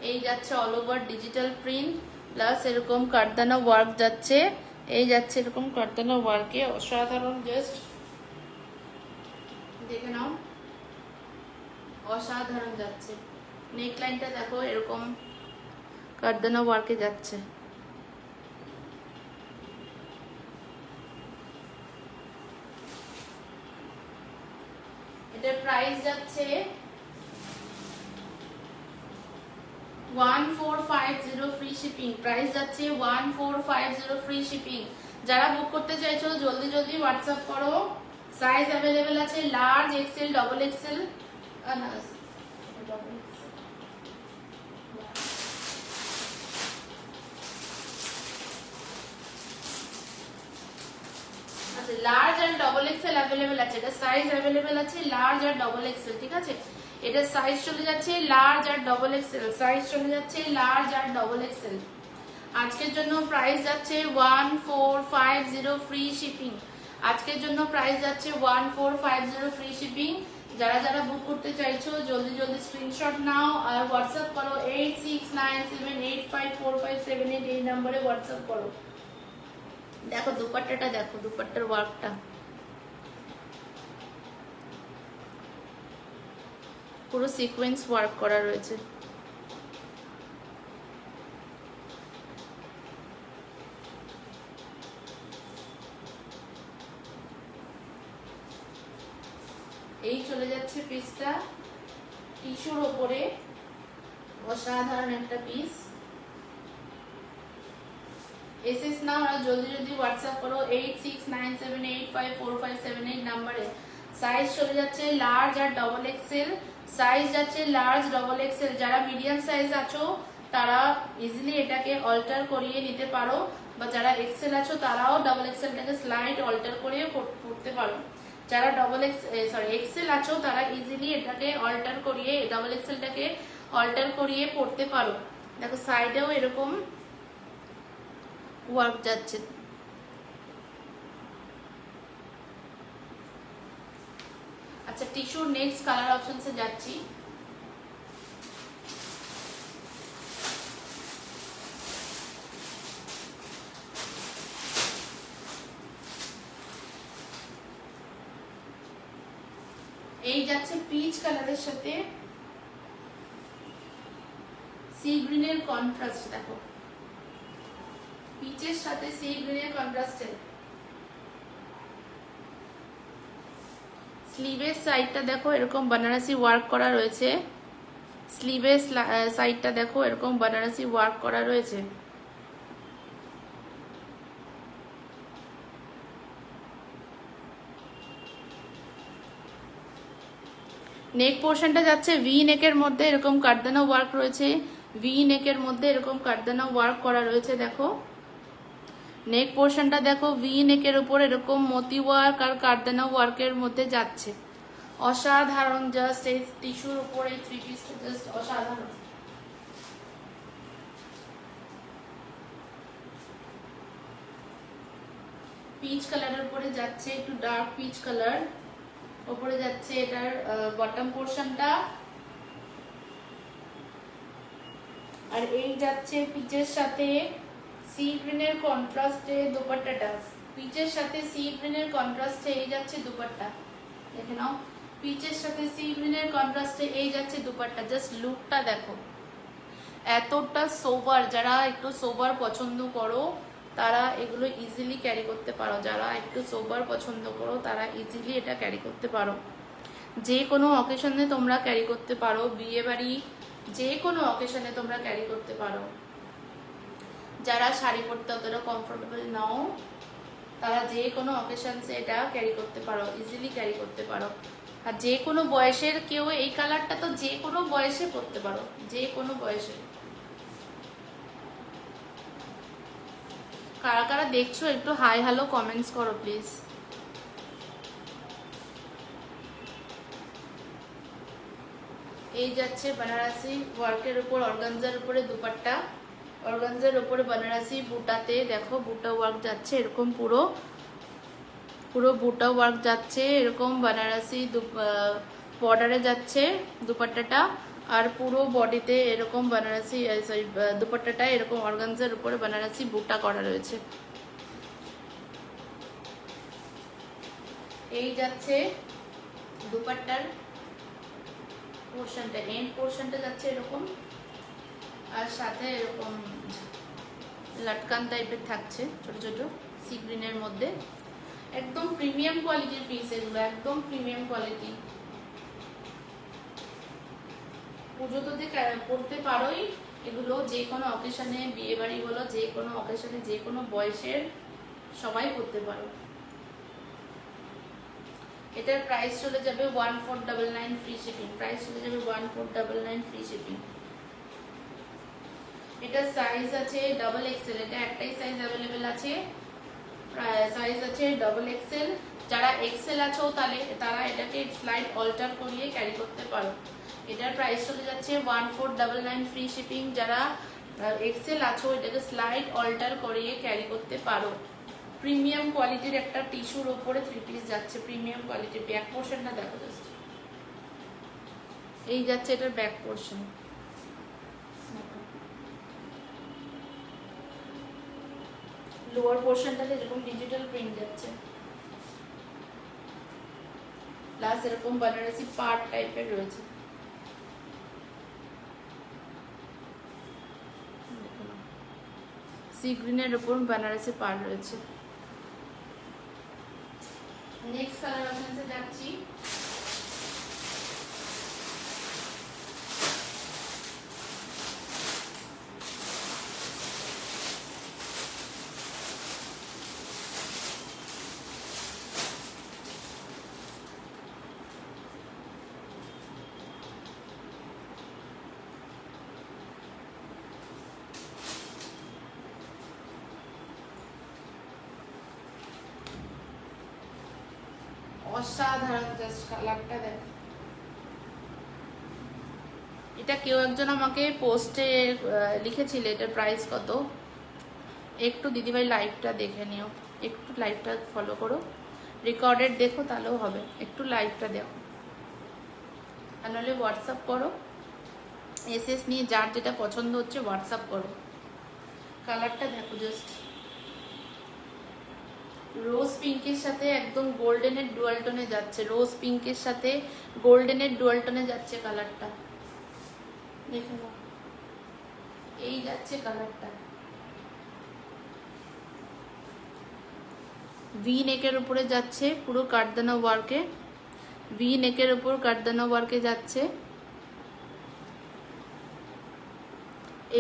এই যাচ্ছে all over digital print plus এরকম কারদানা ওয়ার্ক যাচ্ছে, এই যাচ্ছে এরকম কারদানা ওয়ার্কে অসাধারণ, জাস্ট দেখে নাও অসাধারণ যাচ্ছে। নেক লাইনটা দেখো এরকম কারদানা ওয়ার্কে যাচ্ছে। এটার প্রাইস যাচ্ছে 1450 ফ্রি শিপিং। প্রাইস যাচ্ছে 1450 ফ্রি শিপিং। যারা বুক করতে চাইছো জলদি জলদি হোয়াটসঅ্যাপ করো। সাইজ অ্যাভেলেবেল আছে লার্জ, এক্সেল, ডবল এক্সেল। আচ্ছা, লার্জ আর ডবল এক্সেল অ্যাভেলেবেল আছে। এটা সাইজ অ্যাভেলেবেল আছে লার্জ আর ডবল এক্সেল, ঠিক আছে। এটা সাইজ চলে যাচ্ছে লার্জ আর ডবল এক্সেল, সাইজ চলে যাচ্ছে লার্জ আর ডবল এক্সেল। আজকের জন্য প্রাইস যাচ্ছে 1450 ফ্রি শিপিং। আজকের জন্য প্রাইস যাচ্ছে 1450 ফ্রি শিপিং। যারা যারা বুক করতে চাইছো জলদি জলদি স্ক্রিনশট নাও আর হোয়াটসঅ্যাপ করো 8697854578 এই নম্বরে হোয়াটসঅ্যাপ করো। দেখো দুপাট্টাটা, দেখো দুপাট্টার ওয়ার্কটা পুরো সিকোয়েন্স ওয়ার্ক করা রয়েছে। এই চলে যাচ্ছে পিসটা টিস্যুর ওপরে, অসাধারণ একটা পিস। এসএস নাও আর জলদি জলদি হোয়াটসঅ্যাপ করো 8697854578 নাম্বারে। সাইজ চলে যাচ্ছে লার্জ আর ডবল এক্সেল, সাইজ যাচ্ছে লার্জ ডবল এক্সেল। যারা মিডিয়াম সাইজ আছো তারা ইজিলি এটাকে অল্টার করিয়ে নিতে পারো, বা যারা এক্সেল আছো তারাও ডাবল এক্সেলটাকে স্লাইড অল্টার করিয়ে পড়তে পারো। যারা এক্সেল আছো তারা ইজিলি এটাকে অল্টার করিয়ে ডাবল এক্সেলটাকে অল্টার করিয়ে পড়তে পারো। দেখো সাইডেও এরকম ওয়ার্ক যাচ্ছে। আচ্ছা, টিস্যুর নেক্সট কালার অপশনসে যাচ্ছি। এই যাচ্ছে পিচ কালারের সাথে সি গ্রিনের কন্ট্রাস্ট, দেখো পিচের সাথে সি গ্রিনের কন্ট্রাস্টে। স্লিভের সাইডটা দেখো এরকম বানারসি ওয়ার্ক করা রয়েছে, স্লিভের সাইডটা দেখো এরকম বানারসি ওয়ার্ক করা রয়েছে। নেক পোর্শনটা যাচ্ছে ভি নেকের মধ্যে এরকম কারদানা ওয়ার্ক রয়েছে, ভি নেকের মধ্যে এরকম কারদানা ওয়ার্ক করা রয়েছে। দেখো নেক পোর্শনটা দেখো ভি নেকের উপর এরকম মতি ওয়ার্ক আর কারদানা ওয়ার্কের মধ্যে যাচ্ছে, অসাধারণ। জাস্ট এই টিস্যুর উপর এই 3 পিসটা জাস্ট অসাধারণ। পিচ কালারের উপরে যাচ্ছে একটু ডার্ক পিচ কালার, উপরে যাচ্ছে এটার বটম পোর্শনটা, আর এই যাচ্ছে পিচের সাথে সি গ্রিনের কন্ট্রাস্টে দুপাট্টাটা। পিচের সাথে সি গ্রিনের কন্ট্রাস্টে এই যাচ্ছে দুপাট্টা, দেখে নাও পিচের সাথে সি গ্রিনের কন্ট্রাস্টে এই যাচ্ছে দুপাট্টা। জাস্ট লুকটা দেখো এতটা সোবার। যারা একটু সোবার পছন্দ করো তারা এগুলো ইজিলি ক্যারি করতে পারো, যারা একটু সোবার পছন্দ করো তারা ইজিলি এটা ক্যারি করতে পারো। যে কোনো অকেশনে তোমরা ক্যারি করতে পারো, বিয়ে বাড়ি যে কোনো অকেশনে তোমরা ক্যারি করতে পারো। যারা শাড়ি পরতে অতটা কমফোর্টেবল নাও তারা যে কোনো অকেশনসে এটা ক্যারি করতে পারো, ইজিলি ক্যারি করতে পারো। আর যে কোনো বয়সের কেউ এই কালারটা তো যে কোনো বয়সে পরতে পারো, যে কোনো বয়সে। কারা কারা দেখছো একটু হাই হ্যালো কমেন্টস করো প্লিজ। এই যাচ্ছে বেনারসি ওয়ার্কের উপর অর্গানজার উপরে দুপাট্টা, অর্গানজার উপরে বেনারসি বুটাতে দেখো বুটা ওয়ার্ক যাচ্ছে এরকম, পুরো পুরো বুটা ওয়ার্ক যাচ্ছে এরকম, বেনারসি বর্ডারে যাচ্ছে দুপাট্টাটা, আর পুরো বডিতে এরকম বেনারসি সরি দুপাট্টাটা এরকম অর্গানজার উপরে বেনারসি বুটা করা রয়েছে। এই যাচ্ছে দুপাট্টার পোর্শনটা, এন্ড পোর্শনটা যাচ্ছে এরকম, আর সাথে এরকম লাটকান টাইপের থাকছে ছোট ছোট সি গ্রিনের মধ্যে। একদম প্রিমিয়াম কোয়ালিটির পিস এগুলো, একদম প্রিমিয়াম কোয়ালিটি। পুজোতে পড়তে পারোই এগুলো, যে কোনো অকেশনে, বিয়ে বাড়ি বলো, যে কোনো অকেশনে, যে কোনো বয়সের সবাই পড়তে পারো। এটার প্রাইস চলে যাবে 1499 ফ্রি শিপিং, প্রাইস চলে যাবে 1499 ফ্রি শিপিং। এটা সাইজ আছে ডাবল এক্সেল, এটা একটাই সাইজ অ্যাভেলেবেল আছে, সাইজ আছে ডাবল এক্সেল। যারা এক্সেল আছো তারা এটাকে স্লাইড অল্টার করিয়ে ক্যারি করতে পারো। এটার প্রাইস চলে যাচ্ছে 1499 ফ্রি শিপিং। যারা এক্সেল আছো এটাকে স্লাইড অল্টার করিয়ে ক্যারি করতে পারো। প্রিমিয়াম কোয়ালিটির একটা টিস্যুর উপরে 3 পিস যাচ্ছে, প্রিমিয়াম কোয়ালিটির। ব্যাক পোর্শনটা দেখো জাস্ট, এই যাচ্ছে এটার ব্যাক পোর্শন। লোয়ার পোর্শনটাতে এরকম ডিজিটাল প্রিন্ট যাচ্ছে, প্লাস এরকম বেনারসি পার্ট টাইপের রয়েছে। সি গ্রিনের উপর বেনারসি পার্ট রয়েছে। নেক্সট কালার অপশনসে যাচ্ছি। অসাধারণ জাস্ট কালারটা দেখ। এটা কেউ একজন আমাকে পোস্টে লিখেছিল এটার প্রাইস কত। একটু দিদিভাই লাইভটা দেখে নিও, একটু লাইভটা ফলো করো, রেকর্ডেড দেখো তাহলেও হবে, একটু লাইভটা দেখো, আর নাহলে হোয়াটসঅ্যাপ করো, এসএস নিয়ে যার যেটা পছন্দ হচ্ছে হোয়াটসঅ্যাপ করো। কালারটা দেখো জাস্ট, রোজ পিঙ্কের সাথে একদম গোল্ডেনের ডুয়াল টোনে যাচ্ছে, রোজ পিঙ্কের সাথে গোল্ডেনের ডুয়াল টোনে যাচ্ছে কালারটা, দেখে নাও। এই যাচ্ছে কালারটা, ভি নেকের উপরে যাচ্ছে পুরো কাটদানা ওয়ার্কে, ভি নেকের উপর কাটদানা ওয়ার্কে যাচ্ছে।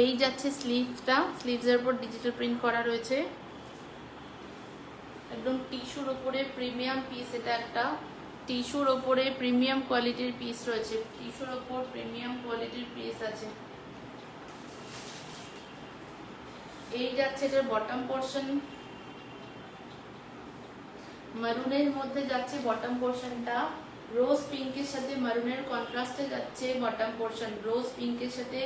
এই যাচ্ছে স্লিভসটা, স্লিভসের উপর ডিজিটাল প্রিন্ট করা রয়েছে, একদম টিস্যুর উপরে প্রিমিয়াম পিস। এটা একটা টিস্যুর উপরে প্রিমিয়াম কোয়ালিটির পিস রয়েছে, টিস্যুর উপর প্রিমিয়াম কোয়ালিটির পিস আছে। এই যাচ্ছে এটার বটম পোর্শন, মারুনের মধ্যে যাচ্ছে বটম পোর্শনটা, রোজ পিঙ্কের সাথে মারুনের কন্ট্রাস্টে যাচ্ছে বটম পোর্শন, রোজ পিঙ্কের সাথে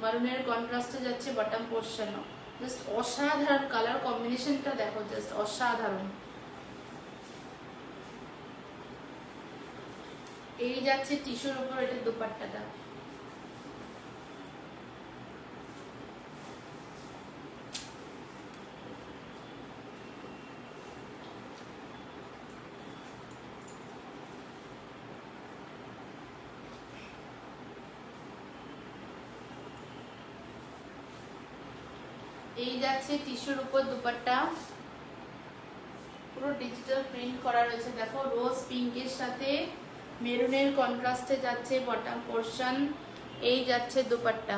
মারুনের কন্ট্রাস্টে যাচ্ছে বটম পোর্শন। জাস্ট অসাধারণ কালার কম্বিনেশনটা দেখো, জাস্ট অসাধারণ। এই যাচ্ছে টিস্যুর উপর এটা দুপাট্টাটা, এই যাচ্ছে টিস্যুর উপর দুপাট্টা, পুরো ডিজিটাল প্রিন্ট করা রয়েছে দেখো, রোজ পিঙ্কের সাথে মেরুনের কন্ট্রাস্টে যাচ্ছে বটম পোর্শন। এই যাচ্ছে দুপাট্টা,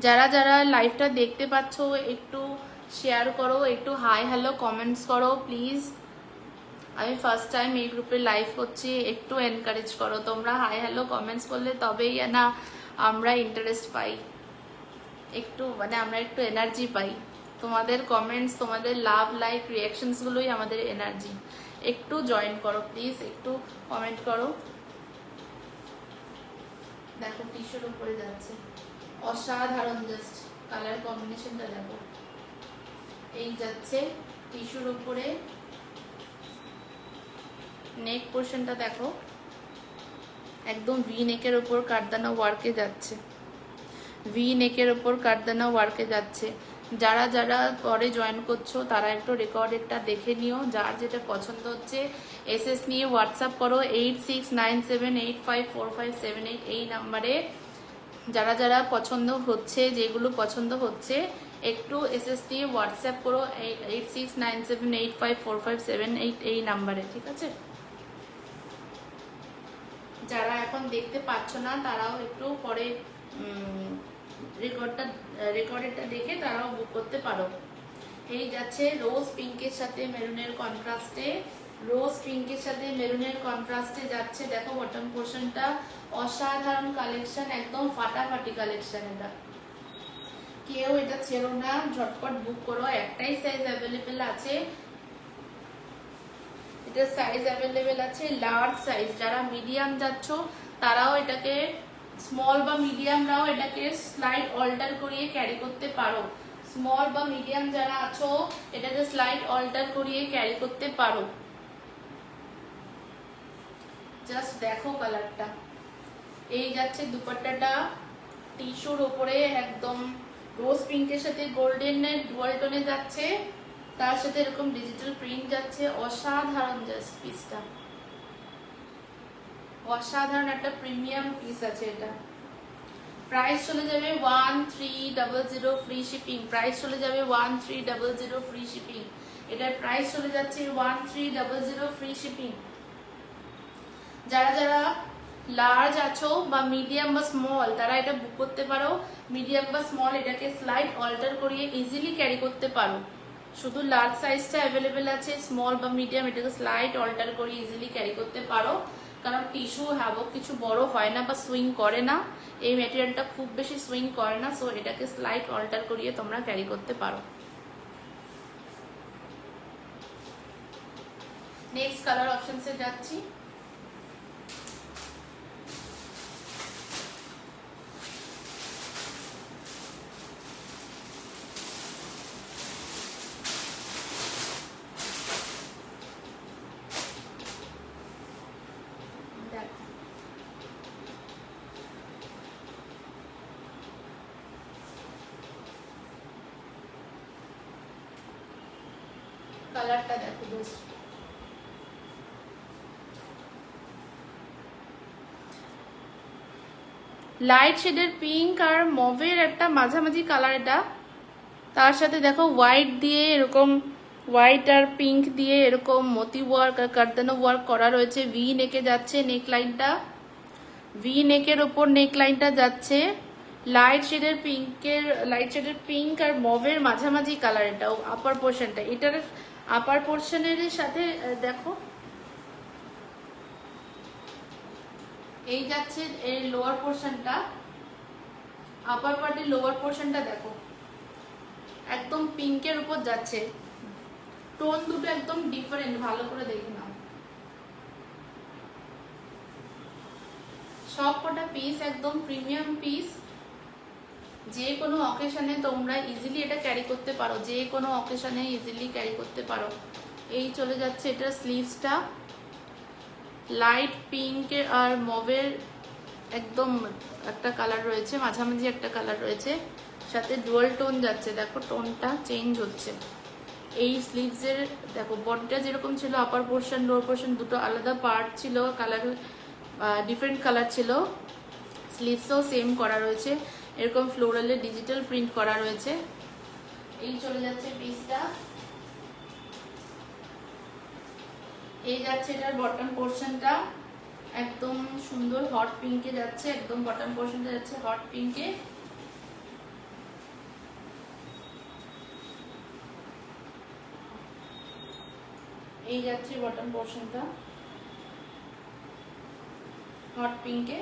যারা যারা লাইভটা দেখতে পাচ্ছ একটু শেয়ার করো, একটু হাই হ্যালো কমেন্টস করো প্লিজ। আমি ফার্স্ট টাইম এই গ্রুপে লাইভ করছি, একটু এনকারেজ করো তোমরা, হাই হ্যালো কমেন্টস করলে তবেই না আমরা ইন্টারেস্ট পাই, একটু মানে আমরা একটু এনার্জি পাই। তোমাদের কমেন্টস, তোমাদের লাভ, লাইক, রিয়াকশনসগুলোই আমাদের এনার্জি। একটু জয়েন করো প্লিজ, একটু কমেন্ট করো। দেখো টিস্যুর উপরে যাচ্ছে, অসাধারণ, জাস্ট কালার কম্বিনেশনটা দেখো। এই যাচ্ছে টিস্যুর উপরে, নেক পোর্শনটা দেখো একদম ভি নেকের উপর কারদানা ওয়ার্কে যাচ্ছে, ভি নেকের ওপর কারদানা ওয়ার্কে যাচ্ছে। যারা যারা পরে জয়েন করছো তারা একটু রেকর্ডেডটা দেখে নিও, যার যেটা পছন্দ হচ্ছে এসএস নিয়ে হোয়াটসঅ্যাপ করো 8697854578 এই নাম্বারে। যারা যারা পছন্দ হচ্ছে, যেগুলো পছন্দ হচ্ছে একটু এসএস নিয়ে হোয়াটসঅ্যাপ করো 8697854578 এই নাম্বারে, ঠিক আছে? যারা এখন দেখতে পাচ্ছ না তারাও একটু পরে রেকর্ডেরটা দেখে তারাও বুক করতে পারো। এই যাচ্ছে রোজ পিঙ্কের সাথে মেরুনের কন্ট্রাস্টে, রোজ পিঙ্কের সাথে মেরুনের কন্ট্রাস্টে যাচ্ছে। দেখো বটম পোর্শনটা অসাধারণ কালেকশন, একদম ফাটাফাটি কালেকশন। এটা কেউ এটা ছেড়ো না, ঝটপট বুক করো, একটাই সাইজ অ্যাভেলেবেল আছে, এটা সাইজ অ্যাভেলেবেল আছে লার্জ সাইজ। যারা মিডিয়াম যাচ্ছ তারাও এটাকে, স্মল বা মিডিয়ামরাও এটাকে স্লাইড অল্টার করিয়ে ক্যারি করতে পারো। স্মল বা মিডিয়াম যারা আছো এটাকে স্লাইড অল্টার করিয়ে ক্যারি করতে পারো। জাস্ট দেখো কালারটা। এই যাচ্ছে দুপাট্টাটা টিস্যুর উপরে একদম রোজ পিঙ্কের সাথে গোল্ডেনের ডুয়াল টোনে যাচ্ছে, তার সাথে এরকম ডিজিটাল প্রিন্ট যাচ্ছে। অসাধারণ জাস্ট পিসটা, অসাধারণ একটা প্রিমিয়াম পিস আছে এটা। প্রাইস চলে যাবে 1300 ফ্রি শিপিং, প্রাইস চলে যাবে 1300 ফ্রি শিপিং। এটার প্রাইস চলে যাচ্ছে 1300 ফ্রি শিপিং। যারা যারা লার্জ আছো বা মিডিয়াম বা স্মল তারা এটা বুক করতে পারো। মিডিয়াম বা স্মল এটাকে স্লাইড অল্টার করিয়ে ইজিলি ক্যারি করতে পারো। শুধু লার্জ সাইজটা অ্যাভেলেবেল আছে, স্মল বা মিডিয়াম এটাকে স্লাইড অল্টার করে ইজিলি ক্যারি করতে পারো, কারণ টিস্যু হ্যাভক কিছু বড় হয় না বা সুইং করে না, এই ম্যাটেরিয়ালটা খুব বেশি সুইং করে না, সো এটাকে স্লাইড অল্টার করিয়ে তোমরা ক্যারি করতে পারো। নেক্সট কালার অপশনসে যাচ্ছি। কালারটা দেখো দোস্ত, লাইট শেডের পিঙ্ক আর মভের একটা মাঝামাঝি কালার এটা, তার সাথে দেখো হোয়াইট দিয়ে এরকম, হোয়াইট আর পিঙ্ক দিয়ে এরকম মতি ওয়ার্ক আর কারদানা ওয়ার্ক করা রয়েছে। ভি নেকে যাচ্ছে নেকলাইনটা, ভি নেকের ওপর নেকলাইনটা যাচ্ছে। লাইট শেডের পিঙ্ক আর মভের মাঝামাঝি কালার এটাও আপার পোর্শনটা। এটার আপার পোর্শনের সাথে দেখো এই যাচ্ছে এর লোয়ার পোর্শনটা, আপার পার্টের লোয়ার পোর্শনটা দেখো একদম পিঙ্কের উপর যাচ্ছে। টোন দুটো একদম ডিফারেন্ট, ভালো করে দেখে নাও। সব কটা পিস একদম প্রিমিয়াম পিস, যে কোনো অকেশনে তোমরা ইজিলি এটা ক্যারি করতে পারো, যে কোনো অকেশনে ইজিলি ক্যারি করতে পারো। এই চলে যাচ্ছে এটার স্লিভসটা, লাইট পিঙ্কের আর মভের একদম একটা কালার রয়েছে, মাঝামাঝি একটা কালার রয়েছে, সাথে ডুয়াল টোন যাচ্ছে। দেখো টোনটা চেঞ্জ হচ্ছে। এই স্লিভসের দেখো বডিটা যেরকম ছিল, আপার পোর্শন লোয়ার পোর্শন দুটো আলাদা পার্ট ছিল, কালার ডিফারেন্ট কালার ছিল। স্লিভসও সেম করা রয়েছে, এরকম ফ্লোরালে ডিজিটাল প্রিন্ট করা রয়েছে। এই চলে যাচ্ছে পিসটা। এই যাচ্ছে এটার বটম পোর্শনটা, একদম সুন্দর হট পিঙ্কে যাচ্ছে, একদম বটম পোর্শনটা যাচ্ছে হট পিঙ্কে। এই যাচ্ছে বটম পোর্শনটা হট পিঙ্কে।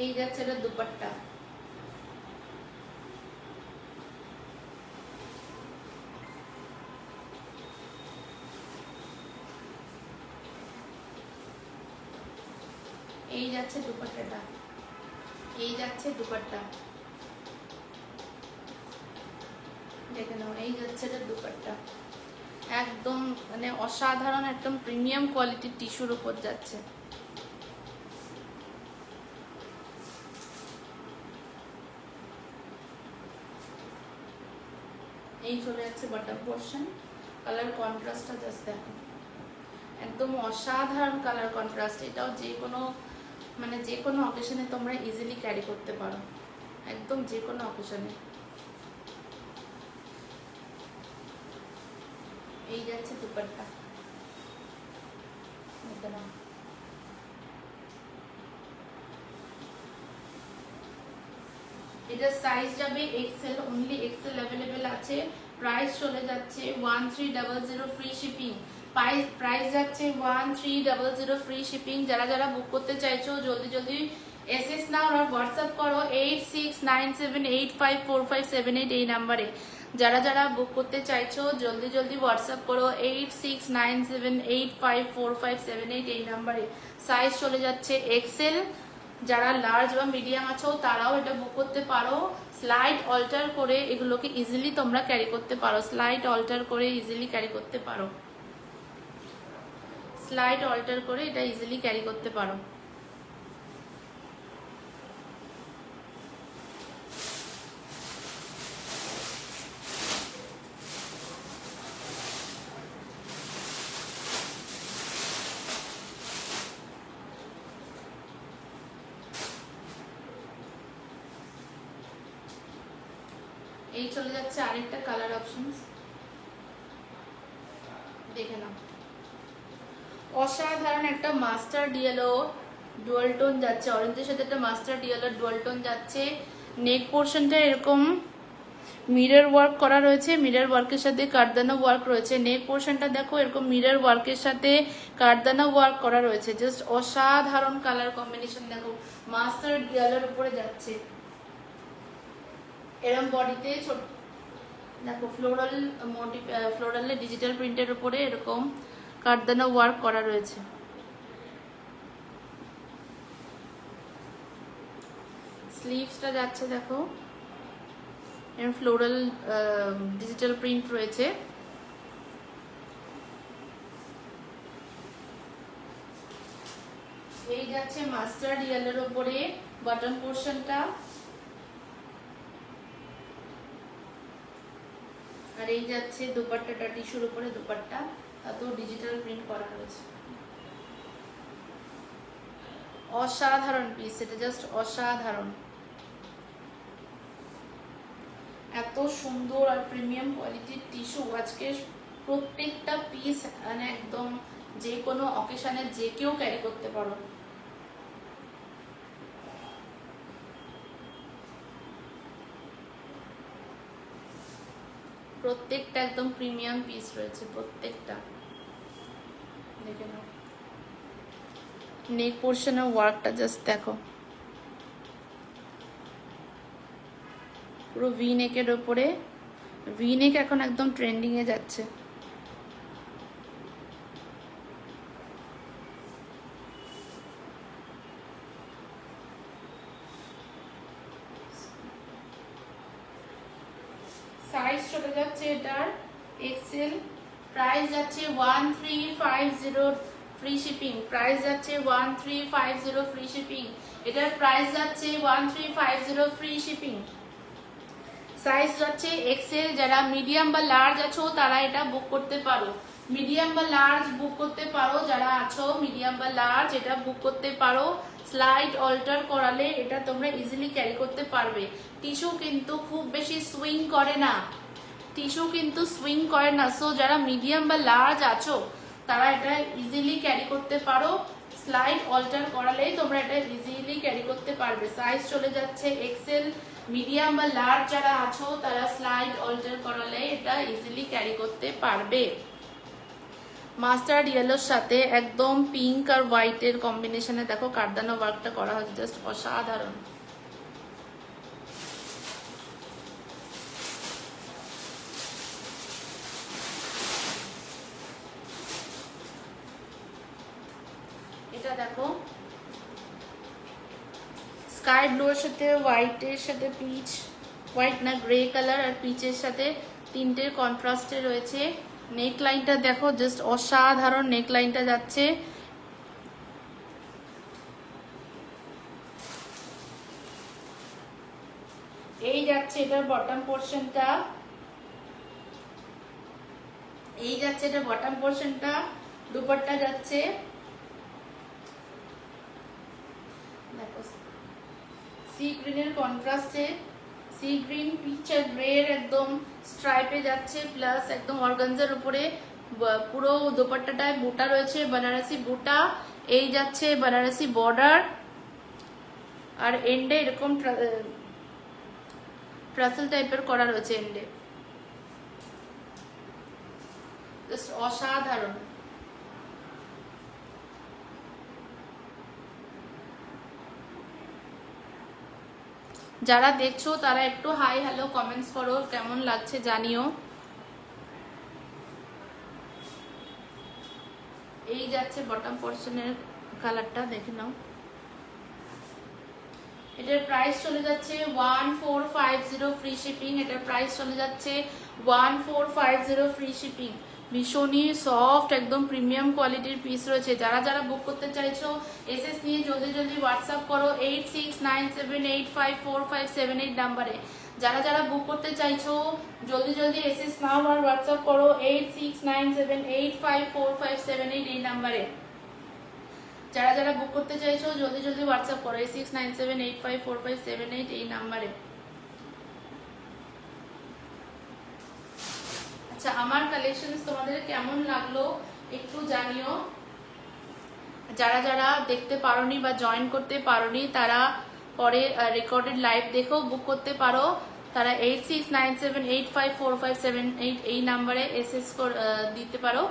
এই যাচ্ছে এটা দুপাট্টা। এই যাচ্ছে দুপাট্টাটা, এই যাচ্ছে দুপাট্টা, দেখে নাও। এই যাচ্ছে এটা দুপাট্টা, একদম মানে অসাধারণ, একদম প্রিমিয়াম কোয়ালিটির টিস্যুর উপর যাচ্ছে। এই চলে যাচ্ছে বটম পোর্শন। কালার কন্ট্রাস্টটা জাস্ট দেখো, একদম অসাধারণ কালার কন্ট্রাস্ট। এটাও যে কোনো মানে যে কোনো অকেশনে তোমরা ইজিলি ক্যারি করতে পারো, একদম যে কোনো অকেশনে। এই যাচ্ছে দুপাট্টা, এটা সাইজ যাবে এক্সেল, অনলি এক্সেল অ্যাভেলেবেল আছে। প্রাইস চলে যাচ্ছে 1300 ফ্রি শিপিং। প্রাইস যাচ্ছে 1300 ফ্রি শিপিং। যারা যারা বুক করতে চাইছো জলদি জলদি এসএস নাও আর হোয়াটসঅ্যাপ করো 8697854578 এই নাম্বারে। যারা যারা বুক করতে চাইছো জলদি জলদি হোয়াটসঅ্যাপ করো 8697854578 এই নাম্বারে। সাইজ চলে যাচ্ছে এক্সেল। যারা লার্জ বা মিডিয়াম আছো তারাও এটা বুক করতে পারো। স্লাইড অল্টার করে এগুলোকে ইজিলি তোমরা ক্যারি করতে পারো, স্লাইড অল্টার করে ইজিলি ক্যারি করতে পারো, স্লাইড অল্টার করে এটা ইজিলি ক্যারি করতে পারো। এই চলে যাচ্ছে আরেকটা কালার অপশনস, দেখে নাও। অসাধারণ একটা মাস্টার্ড ইয়েলো ডুয়াল টোন যাচ্ছে, অরেঞ্জের সাথে একটা মাস্টার্ড ইয়েলো ডুয়াল টোন যাচ্ছে। নেক পোর্শনটা এরকম মিরর ওয়ার্ক করা রয়েছে, মিরর ওয়ার্কের সাথে কারদানা ওয়ার্ক রয়েছে। নেক পোর্শনটা দেখো এরকম মিরর ওয়ার্কের সাথে কারদানা ওয়ার্ক করা রয়েছে। জাস্ট অসাধারণ কালার কম্বিনেশন দেখো, মাস্টার্ড ইয়েলোর উপরে যাচ্ছে। এরকম বডিতে ছোট দেখো ফ্লোরাল মোটিভ, ফ্লোরালে ডিজিটাল প্রিন্টের উপরে এরকম কারদানা ওয়ার্ক করা রয়েছে। স্লিভসটা যাচ্ছে দেখো এরকম ফ্লোরাল ডিজিটাল প্রিন্ট রয়েছে। এই যাচ্ছে মাস্টার্ড ইয়েলোর উপরে বটম পোর্শনটা, আর এই যাচ্ছে দুপাট্টাটা, টিস্যুর উপরে দুপাট্টা, তাতেও ডিজিটাল প্রিন্ট করা রয়েছে। অসাধারণ পিস, এটা জাস্ট অসাধারণ, এত সুন্দর আর প্রিমিয়াম কোয়ালিটির টিস্যু। আজকে প্রত্যেকটা পিস মানে একদম যে কোনো অকেশনে যে কেউ ক্যারি করতে পারো। প্রত্যেকটা একদম প্রিমিয়াম পিস রয়েছে, প্রত্যেকটা দেখে নাও। নেক পোর্শনের ওয়ার্কটা জাস্ট দেখো, পুরো ভি নেকের ওপরে। ভি নেক এখন একদম ট্রেন্ডিং এ যাচ্ছে। সাইজ চলে যাচ্ছে এটার এক্সেল। প্রাইস যাচ্ছে 1350 ফ্রি শিপিং। প্রাইস যাচ্ছে 1350 ফ্রি শিপিং। এটার প্রাইস যাচ্ছে 1350 ফ্রি শিপিং। সাইজ যাচ্ছে এক্সেল। যারা মিডিয়াম বা লার্জ আছো তারা এটা বুক করতে পারো, মিডিয়াম বা লার্জ বুক করতে পারো। যারা আছো মিডিয়াম বা লার্জ এটা বুক করতে পারো। স্লাইড অল্টার করালে এটা তোমরা ইজিলি ক্যারি করতে পারবে। টিস্যু কিন্তু খুব বেশি সুইং করে না, টিস্যু কিন্তু সুইং করে না। সো যারা মিডিয়াম বা লার্জ আছো তারা এটা ইজিলি ক্যারি করতে পারো। স্লাইড অল্টার করালেই তোমরা এটা ইজিলি ক্যারি করতে পারবে। সাইজ চলে যাচ্ছে এক্সেল, মিডিয়াম বা লার্জ যারা আছো তারা স্লাইড অল্টার করালে এটা ইজিলি ক্যারি করতে পারবে। মাস্টার্ড ইয়েলোর সাথে একদম পিঙ্ক আর হোয়াইটের কম্বিনেশনে দেখো কারদানা ওয়ার্কটা করা হচ্ছে, জাস্ট অসাধারণ। এটা দেখো স্কাই ব্লুর সাথে হোয়াইটের সাথে পিচ, হোয়াইট না গ্রে কালার আর পিচের সাথে তিনটে কন্ট্রাস্টে রয়েছে। নেক লাইনটা দেখো জাস্ট অসাধারণ নেক লাইনটা যাচ্ছে। এই যাচ্ছে এটার বটম পোর্শনটা, এই যাচ্ছে এটা বটম পোর্শনটা, দুপাট্টা যাচ্ছে দেখো সি গ্রিনের কন্ট্রাস্টে, সি গ্রিন পিচ আর গ্রে এর একদম স্ট্রাইপে যাচ্ছে, প্লাস একদম অর্গানজার উপরে পুরো দোপাট্টাটায় বুটা রয়েছে, বেনারসি বুটা। এই যাচ্ছে বেনারসি বর্ডার আর এন্ডে এরকম ট্রাসেল টাইপের করা রয়েছে এন্ডে, জাস্ট অসাধারণ। যারা দেখছো তারা একটু হাই হ্যালো কমেন্টস করো, কেমন লাগছে জানিও। এই যাচ্ছে বটম পোর্শনের কালারটা, দেখে নাও। এটার প্রাইস চলে যাচ্ছে 1450 ফ্রি শিপিং। এটার প্রাইস চলে যাচ্ছে 1450 ফ্রি শিপিং। ভীষণই সফট একদম প্রিমিয়াম কোয়ালিটির পিস রয়েছে। যারা যারা বুক করতে চাইছো এসএস নিয়ে জলদি জলদি হোয়াটসঅ্যাপ করো 8697854578 নাম্বারে। যারা যারা বুক করতে চাইছো জলদি জলদি এসএস নাও আর হোয়াটসঅ্যাপ করো 8697854578 এই নাম্বারে। যারা যারা বুক করতে চাইছো জলদি জলদি হোয়াটসঅ্যাপ করো 8697854578 এই নাম্বারে। আচ্ছা, আমার কালেকশনস তোমাদের কেমন লাগলো একটু জানিও। যারা যারা দেখতে পারোনি বা জয়েন করতে পারোনি তারা পরে রেকর্ডেড লাইভ দেখেও বুক করতে পারো। তারা 8697854578 এই নাম্বারে এসএস দিতে পারো,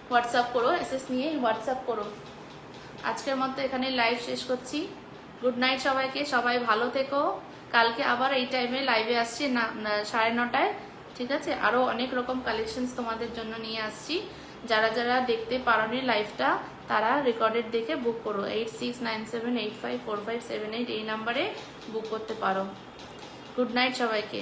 হোয়াটসঅ্যাপ করো, এসএস নিয়ে হোয়াটসঅ্যাপ করো। আজকের মতো এখানে লাইভ শেষ করছি। গুড নাইট সবাইকে, সবাই ভালো থেকো। কালকে আবার এই টাইমে লাইভে আসছি না 9:30, ঠিক আছে? আরও অনেক রকম কালেকশনস তোমাদের জন্য নিয়ে আসছি। যারা যারা দেখতে পারোনি লাইভটা তারা রেকর্ডেড দেখে বুক করো 8697854578 এই নাম্বারে বুক করতে পারো। গুড নাইট সবাইকে।